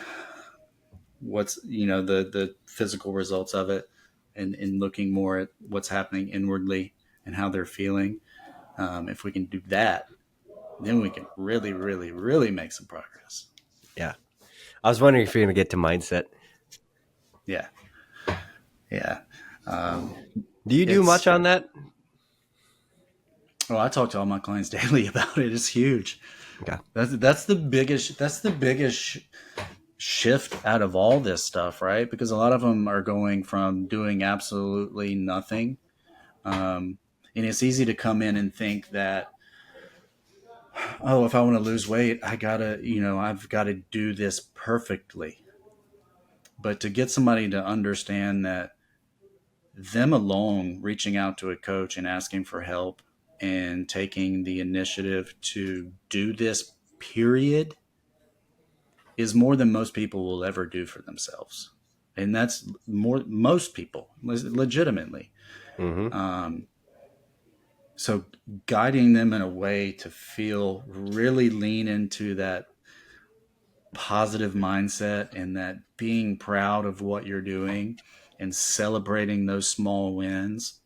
what's the physical results of it, and looking more at what's happening inwardly and how they're feeling. If we can do that, then we can really, really, really make some progress. yeah. I was wondering if you're going to get to mindset. Yeah, yeah. Um, Do you do much it's on that? I talk to all my clients daily about it. It's huge. Okay. That's the biggest shift out of all this stuff, right? Because a lot of them are going from doing absolutely nothing, um, and it's easy to come in and think that, oh, if I want to lose weight, I've got to do this perfectly. But to get somebody to understand that them alone reaching out to a coach and asking for help and taking the initiative to do this, period, is more than most people will ever do for themselves. And that's more most people, legitimately. Mm-hmm. Um, so guiding them in a way to feel really lean into that positive mindset and that being proud of what you're doing and celebrating those small wins,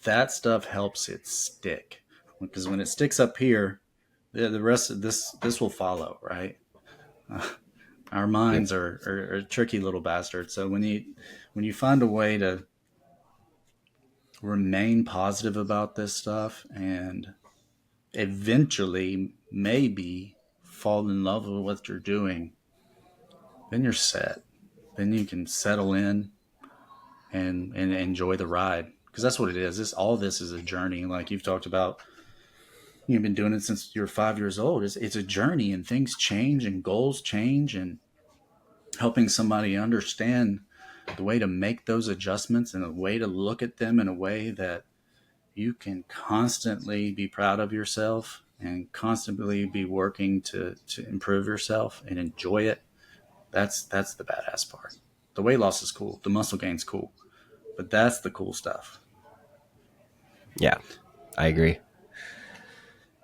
that stuff helps it stick. Because when it sticks up here, the rest of this will follow, right? Uh, our Yep. minds are tricky little bastards. So when you find a way to remain positive about this stuff and eventually maybe fall in love with what you're doing, then you're set. Then you can settle in and enjoy the ride, because that's what it is. This is a journey. Like you've talked about, you've been doing it since you're 5 years old. It's a journey, and things change and goals change, and helping somebody understand the way to make those adjustments and a way to look at them in a way that you can constantly be proud of yourself and constantly be working to improve yourself and enjoy it. That's the badass part. The weight loss is cool. The muscle gain's cool, but that's the cool stuff. Yeah, I agree.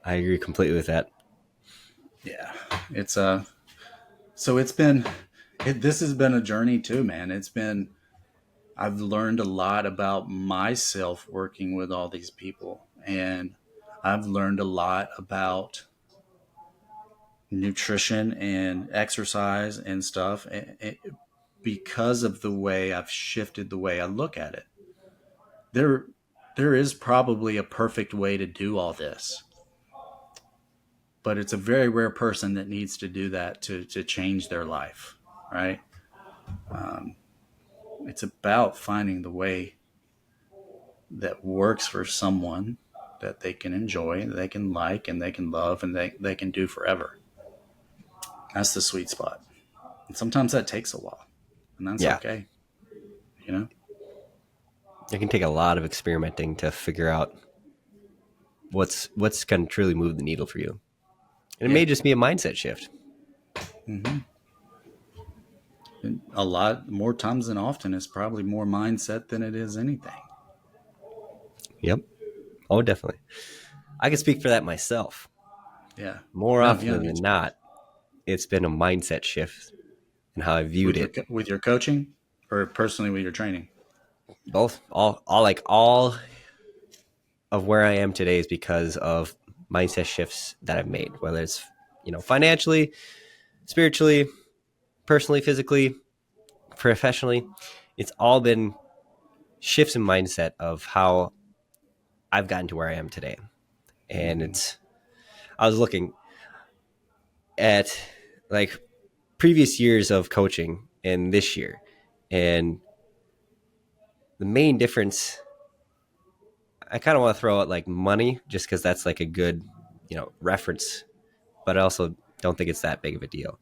I agree completely with that. Yeah, it's so it's been this has been a journey too, man. I've learned a lot about myself working with all these people, and I've learned a lot about nutrition and exercise and stuff, because of the way I've shifted the way I look at it. There there is probably a perfect way to do all this, but it's a very rare person that needs to do that to change their life, right? Um, it's about finding the way that works for someone that they can enjoy, they can like, and they can love, and they can do forever. That's the sweet spot. And sometimes that takes a while, and that's Yeah, okay, you know? it can take a lot of experimenting to figure out what's going to truly move the needle for you, and it may Yeah. just be a mindset shift. Mm-hmm. And a lot more times than often, it's probably more mindset than it is anything. Yep. Oh, definitely. I can speak for that myself. Yeah. More No, yeah, often me than too. not, it's been a mindset shift in how I viewed it. With your coaching or personally with your training? Both, all of where I am today is because of mindset shifts that I've made, whether it's financially, spiritually, personally, physically, professionally. It's all been shifts in mindset of how I've gotten to where I am today. And Mm-hmm. I was looking at like previous years of coaching and this year, and the main difference, I kind of want to throw out like money just because that's like a good, reference, but I also don't think it's that big of a deal.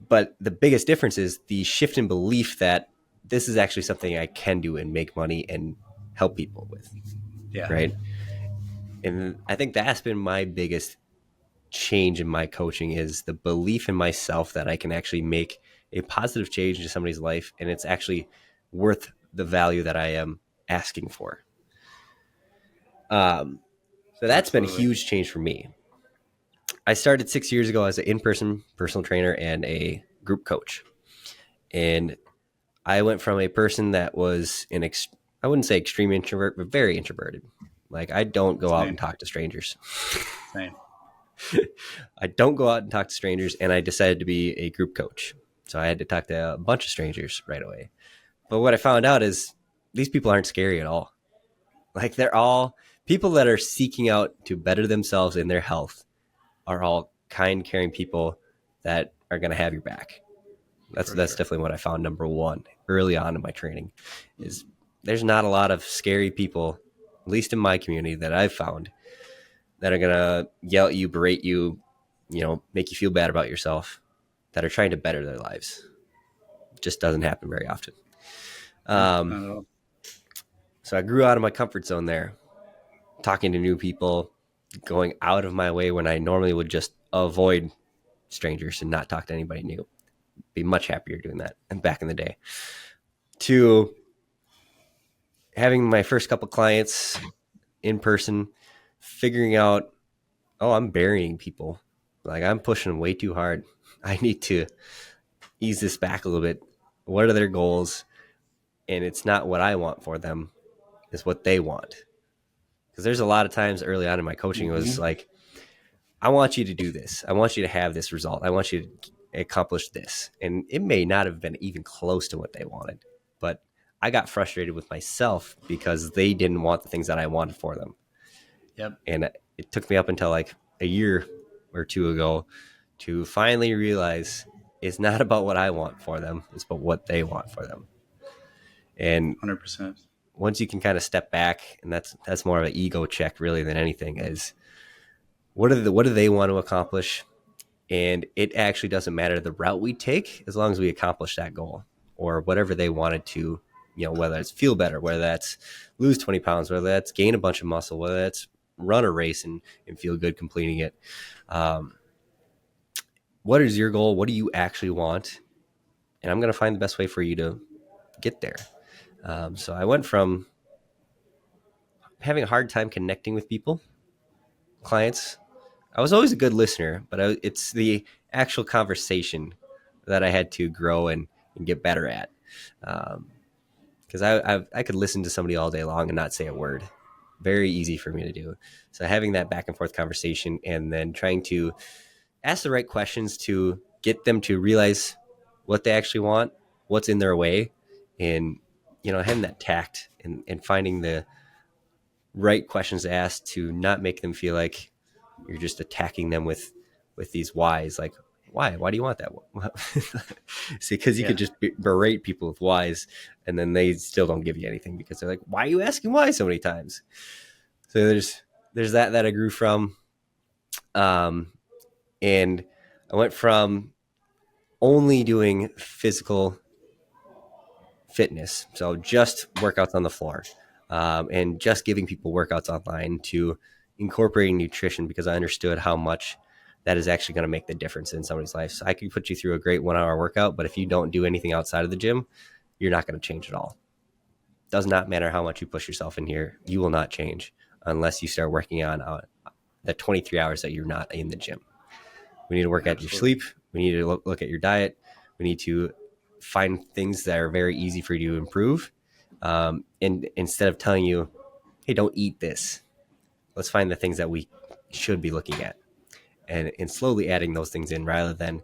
But the biggest difference is the shift in belief that this is actually something I can do and make money and help people with, Yeah. right? And I think that's been my biggest change in my coaching is the belief in myself that I can actually make a positive change into somebody's life and it's actually worth the value that I am asking for. Um, so that's been a Absolutely. huge change for me. I started 6 years ago as an in-person personal trainer and a group coach. And I went from a person that was I wouldn't say extreme introvert, but very introverted. Like I don't go out and Same. talk to strangers. Same. I don't go out and talk to strangers, and I decided to be a group coach. So I had to talk to a bunch of strangers right away. But what I found out is these people aren't scary at all. Like People that are seeking out to better themselves in their health are all kind, caring people that are going to have your back. For That's sure. definitely what I found number one early on in my training is there's not a lot of scary people, at least in my community that I've found, that are going to yell at you, berate you, make you feel bad about yourself, that are trying to better their lives. It just doesn't happen very often. Yeah, Um, not at all. so I grew out of my comfort zone there, talking to new people, going out of my way when I normally would just avoid strangers and not talk to anybody new. Be much happier doing that. And back in the day, to having my first couple clients in person, figuring out, oh, I'm burying people. Like I'm pushing them way too hard. I need to ease this back a little bit. What are their goals? And it's not what I want for them, it's what they want. Because there's a lot of times early on in my coaching, it was Mm-hmm. like, I want you to do this. I want you to have this result. I want you to accomplish this. And it may not have been even close to what they wanted, but I got frustrated with myself because they didn't want the things that I wanted for them. Yep. And it took me up until like a year or two ago to finally realize it's not about what I want for them, it's about what they want for them. And 100%. once you can kind of step back, and that's more of an ego check really than anything, is what do they want to accomplish? And it actually doesn't matter the route we take as long as we accomplish that goal or whatever they wanted to, whether it's feel better, whether that's lose 20 pounds, whether that's gain a bunch of muscle, whether that's run a race and feel good completing it. Um, what is your goal? What do you actually want? And I'm going to find the best way for you to get there. So I went from having a hard time connecting with people, clients. I was always a good listener, but it's the actual conversation that I had to grow and get better at. Because I could listen to somebody all day long and not say a word. Very easy for me to do. So having that back and forth conversation and then trying to ask the right questions to get them to realize what they actually want, what's in their way, and having that tact and finding the right questions to ask to not make them feel like you're just attacking them with these whys. Like, why do you want that? See, because you could Yeah. just berate people with whys and then they still don't give you anything because they're like, why are you asking why so many times? So there's that I grew from. um and I went from only doing physical fitness, so just workouts on the floor, and just giving people workouts online, to incorporating nutrition because I understood how much that is actually going to make the difference in somebody's life. So I could put you through a great 1 hour workout, but if you don't do anything outside of the gym, you're not going to change at all. Does not matter how much you push yourself in here, you will not change unless you start working on the 23 hours that you're not in the gym. We need to work at your Absolutely. sleep. We need to look at your diet. We need to find things that are very easy for you to improve. And instead of telling you, hey, don't eat this, let's find the things that we should be looking at and slowly adding those things in rather than,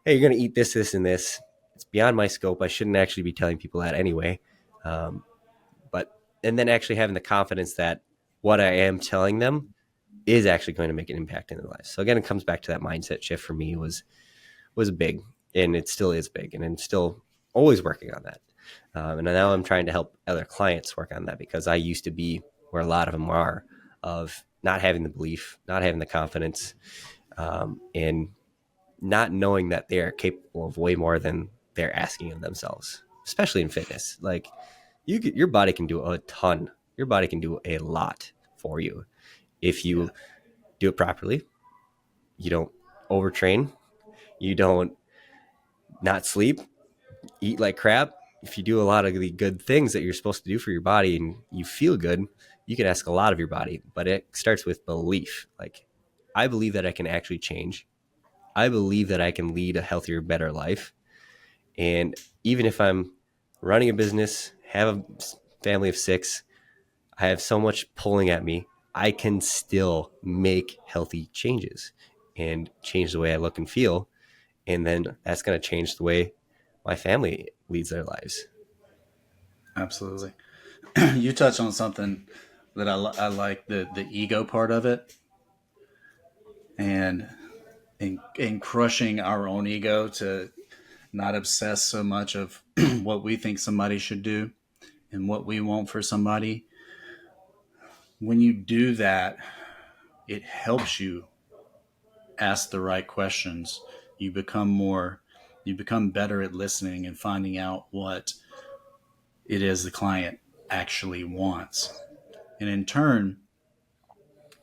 hey, you're going to eat this, this, and this. It's beyond my scope. I shouldn't actually be telling people that anyway. Um, and then actually having the confidence that what I am telling them is actually going to make an impact in their lives. So again, it comes back to that mindset shift for me was big, and it still is big, and I'm still always working on that. And now I'm trying to help other clients work on that because I used to be where a lot of them are, of not having the belief, not having the confidence, and not knowing that they are capable of way more than they're asking of themselves, especially in fitness. Like your body can do a ton. Your body can do a lot for you if Yeah. you do it properly. You don't overtrain. You don't not sleep, eat like crap. If you do a lot of the good things that you're supposed to do for your body and you feel good, you can ask a lot of your body. But it starts with belief. Like, I believe that I can actually change. I believe that I can lead a healthier, better life. And even if I'm running a business, have a family of six, I have so much pulling at me, I can still make healthy changes and change the way I look and feel. And then that's going to change the way my family leads their lives. Absolutely. You touched on something that I like the ego part of it, and in crushing our own ego to not obsess so much of what we think somebody should do and what we want for somebody. When you do that, it helps you ask the right questions. You become more, you become better at listening and finding out what it is the client actually wants. And in turn,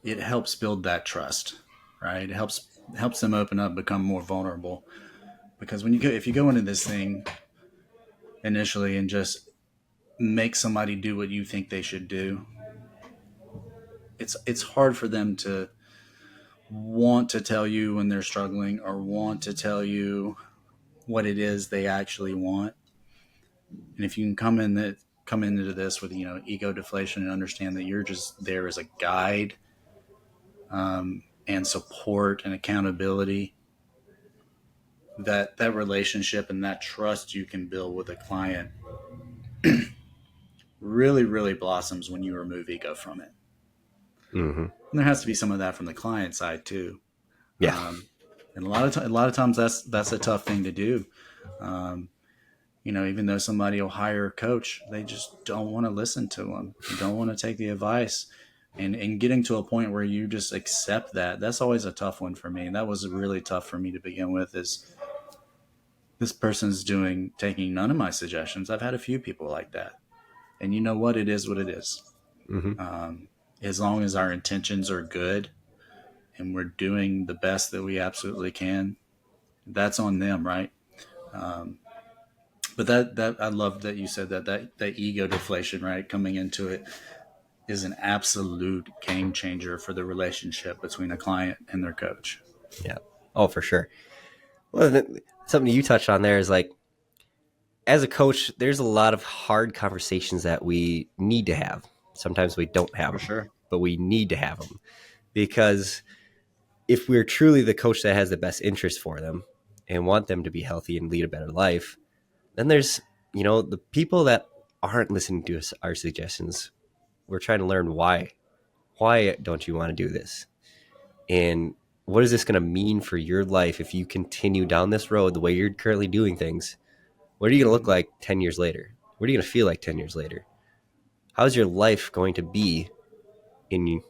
it helps build that trust, right? It helps them open up, become more vulnerable. Because when you go, if you go into this thing initially and just make somebody do what you think they should do, it's hard for them to want to tell you when they're struggling or want to tell you what it is they actually want. And if you can come into this with ego deflation and understand that you're just there as a guide, and support and accountability, that relationship and that trust you can build with a client really really blossoms when you remove ego from it. Mm-hmm. And there has to be some of that from the client side too. Yeah. And a lot of times that's a tough thing to do. Um, even though somebody will hire a coach, they just don't want to listen to them. They don't want to take the advice. And getting to a point where you just accept that's always a tough one for me. And that was really tough for me to begin with, is this person's taking none of my suggestions. I've had a few people like that. And you know what? It is what it is. Mm-hmm. As long as our intentions are good and we're doing the best that we absolutely can, that's on them, right? Um, but that I love that you said that ego deflation, right, coming into it is an absolute game changer for the relationship between a client and their coach. Yeah. Oh, for sure. Well, something you touched on there is like, as a coach, there's a lot of hard conversations that we need to have. Sometimes we don't have For them, sure. but we need to have them because if we're truly the coach that has the best interest for them and want them to be healthy and lead a better life, then there's, the people that aren't listening to us, our suggestions. We're trying to learn why. Why don't you want to do this? And what is this going to mean for your life if you continue down this road the way you're currently doing things? What are you going to look Mm-hmm. like 10 years later? What are you going to feel like 10 years later? How's your life going to be in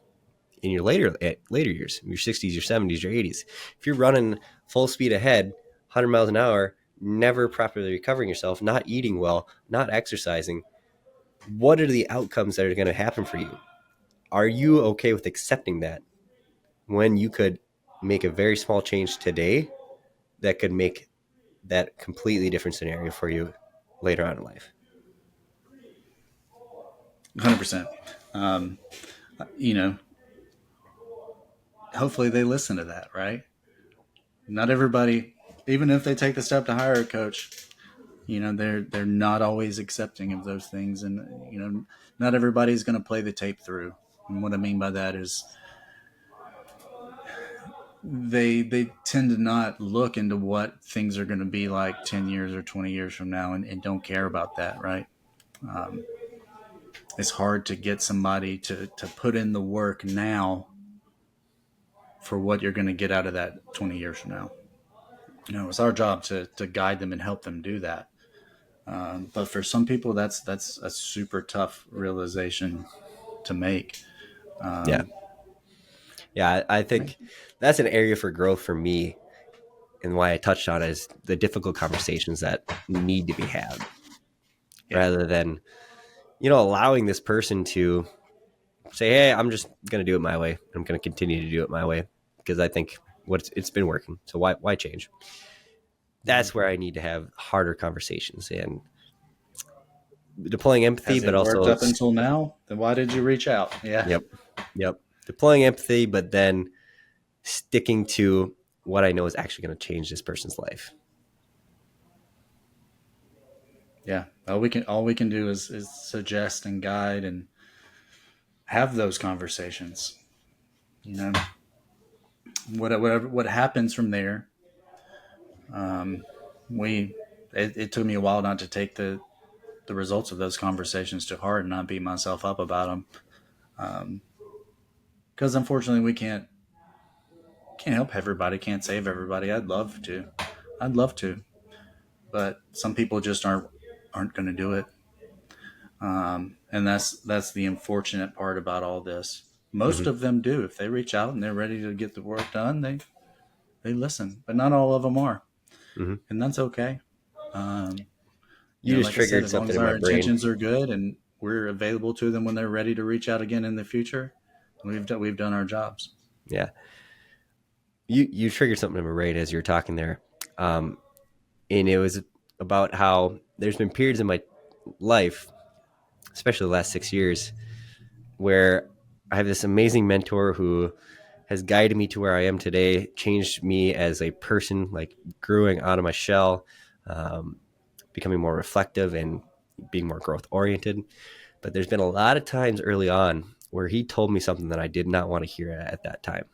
in your later years, your 60s, your 70s, your 80s? If you're running full speed ahead, 100 miles an hour, never properly recovering yourself, not eating well, not exercising, what are the outcomes that are going to happen for you? Are you okay with accepting that when you could make a very small change today that could make that completely different scenario for you later on in life? 100%. Um, you know, Hopefully they listen to that, right? Not everybody, even if they take the step to hire a coach, they're not always accepting of those things, and not everybody's going to play the tape through. And what I mean by that is they tend to not look into what things are going to be like 10 years or 20 years from now, and don't care about that, right? Um, it's hard to get somebody to put in the work now for what you're going to get out of that 20 years from now. It's our job to guide them and help them do that. But for some people, that's a super tough realization to make. Yeah. Um, Yeah. I think that's an area for growth for me. And why I touched on it is the difficult conversations that need to be had yeah, rather than, allowing this person to say, hey, I'm just going to do it my way. I'm going to continue to do it my way because I think it's been working. So why change? mm-hmm. That's where I need to have harder conversations and deploying empathy, Has but it worked also, up until now? Then why did you reach out? Yeah, yep, yep, deploying empathy, but then sticking to what I know is actually going to change this person's life. yeah. All we can do is suggest and guide and have those conversations. You know, what happens from there. Um, we it took me a while not to take the results of those conversations to heart and not beat myself up about them. Because unfortunately, we can't help everybody, can't save everybody. I'd love to, but some people just aren't going to do it. And that's the unfortunate part about all this. Most Hmm. of them do. If they reach out and they're ready to get the work done, they listen. But not all of them are, Hmm. and that's okay. Um, You just like I said, triggered as long something as in my our brain. intentions are good and we're available to them when they're ready to reach out again in the future, we've done our jobs. Yeah, you triggered something in my brain as you were talking there, um, and it was about how there's been periods in my life, especially the last 6 years, where I have this amazing mentor who has guided me to where I am today, changed me as a person, like growing out of my shell, um, becoming more reflective and being more growth oriented. But there's been a lot of times early on where he told me something that I did not want to hear at that time.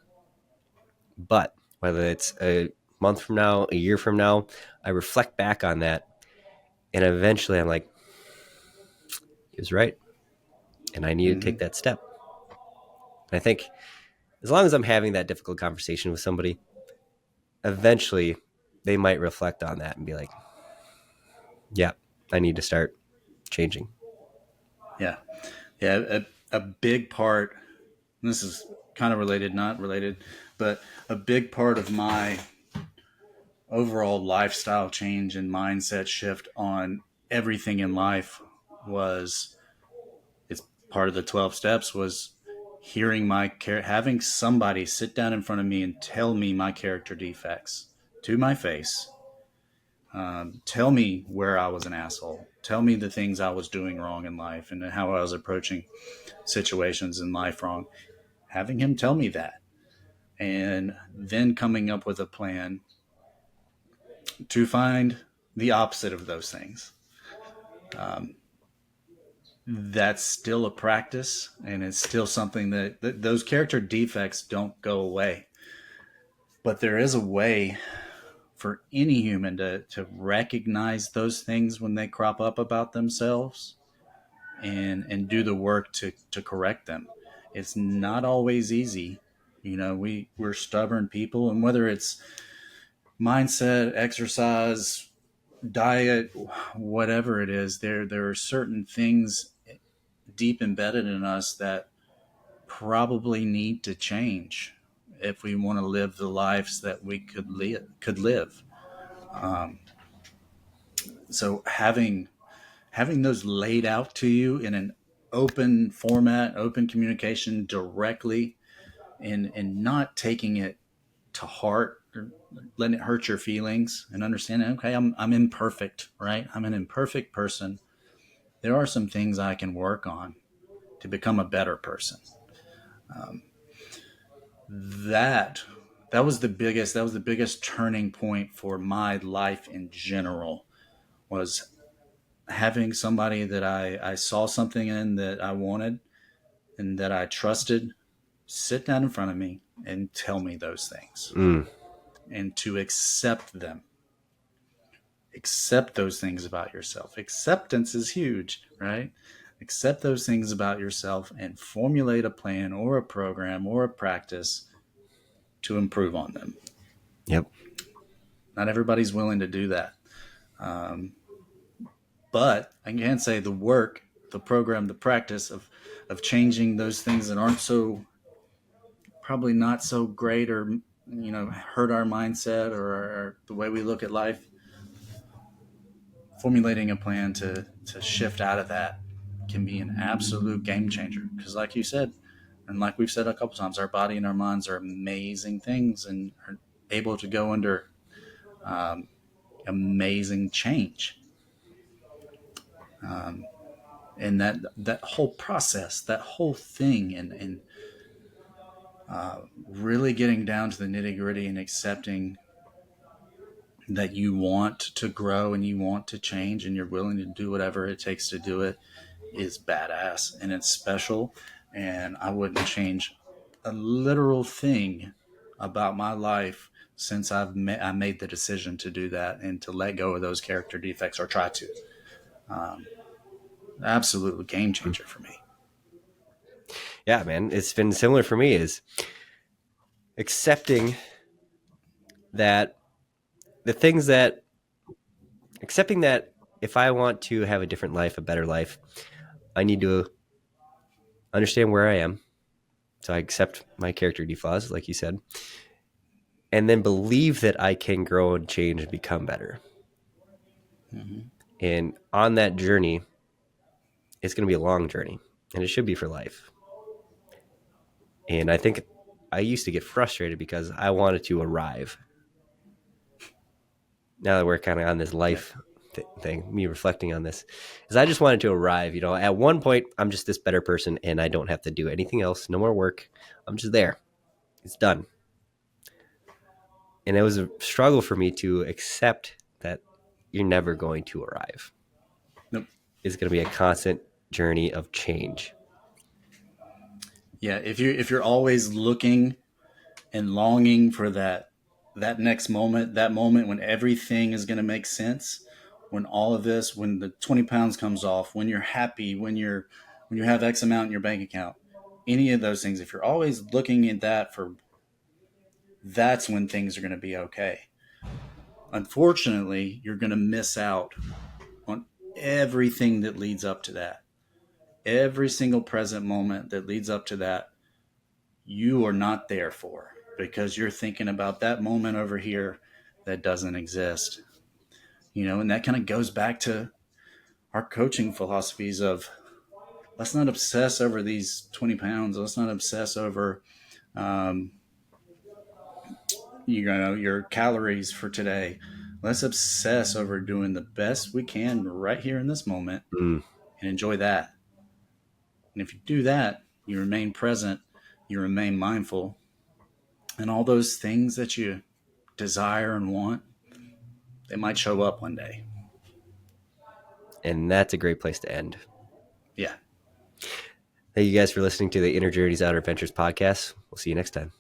But whether it's a month from now, a year from now, I reflect back on that. And eventually I'm like, he was right. And I need to Hmm. take that step. And I think as long as I'm having that difficult conversation with somebody, eventually they might reflect on that and be like, yeah, I need to start changing. Yeah, yeah. A big part. This is kind of related, not related, but a big part of my overall lifestyle change and mindset shift on everything in life was it's part of the 12 steps was hearing having somebody sit down in front of me and tell me my character defects to my face. Tell me where I was an asshole, tell me the things I was doing wrong in life and how I was approaching situations in life wrong. Having him tell me that, and then coming up with a plan to find the opposite of those things. Um, that's still a practice, and it's still something that those character defects don't go away. But there is a way for any human to recognize those things when they crop up about themselves and do the work to correct them. It's not always easy. We're stubborn people, and whether it's mindset, exercise, diet, whatever it is, there are certain things deep embedded in us that probably need to change if we want to live the lives that we could live. Um, so having those laid out to you in an open format, open communication directly, and not taking it to heart or letting it hurt your feelings, and understanding, okay, I'm imperfect, right? I'm an imperfect person. There are some things I can work on to become a better person. Um, that that was the biggest turning point for my life in general, was having somebody that I saw something in that I wanted and that I trusted sit down in front of me and tell me those things, Mm. and to accept those things about yourself. Acceptance is huge, right? Accept those things about yourself and formulate a plan or a program or a practice to improve on them. Yep. Not everybody's willing to do that. Um, but I can say the work, the program, the practice of changing those things that aren't so, probably not so great, or hurt our mindset or the way we look at life, formulating a plan to shift out of that can be an absolute game changer. Because, like you said, and like we've said a couple times, our body and our minds are amazing things and are able to go under um, amazing change. Um, and that whole process, that whole thing, and really getting down to the nitty gritty and accepting that you want to grow and you want to change and you're willing to do whatever it takes to do it, is badass and it's special. And I wouldn't change a literal thing about my life since I made the decision to do that and to let go of those character defects, or try to. Um, Absolute game changer for me. Yeah, man, it's been similar for me. Is accepting that the things that accepting that if I want to have a different life, a better life, I need to understand where I am. So I accept my character deflaws, like you said, and then believe that I can grow and change and become better. Mm-hmm. And on that journey, it's going to be a long journey, and it should be for life. And I think I used to get frustrated because I wanted to arrive. Now that we're kind of on this Yeah. life thing, me reflecting on this, is I just wanted to arrive. At one point, I'm just this better person, and I don't have to do anything else. No more work. I'm just there. It's done. And it was a struggle for me to accept that you're never going to arrive. Nope. It's going to be a constant journey of change. Yeah. If you're always looking and longing for that next moment, that moment when everything is going to make sense, when all of this, when the 20 pounds comes off, when you're happy, when you have X amount in your bank account, any of those things, if you're always looking at that for, that's when things are going to be okay. Unfortunately, you're going to miss out on everything that leads up to that. Every single present moment that leads up to that, you are not there for, because you're thinking about that moment over here that doesn't exist. And that kind of goes back to our coaching philosophies of, let's not obsess over these 20 pounds. Let's not obsess over, um, your calories for today. Let's obsess over doing the best we can right here in this moment Mm. and enjoy that. And if you do that, you remain present, you remain mindful, and all those things that you desire and want, they might show up one day. And that's a great place to end. Yeah. Thank you guys for listening to the Inner Journeys Outer Adventures podcast. We'll see you next time.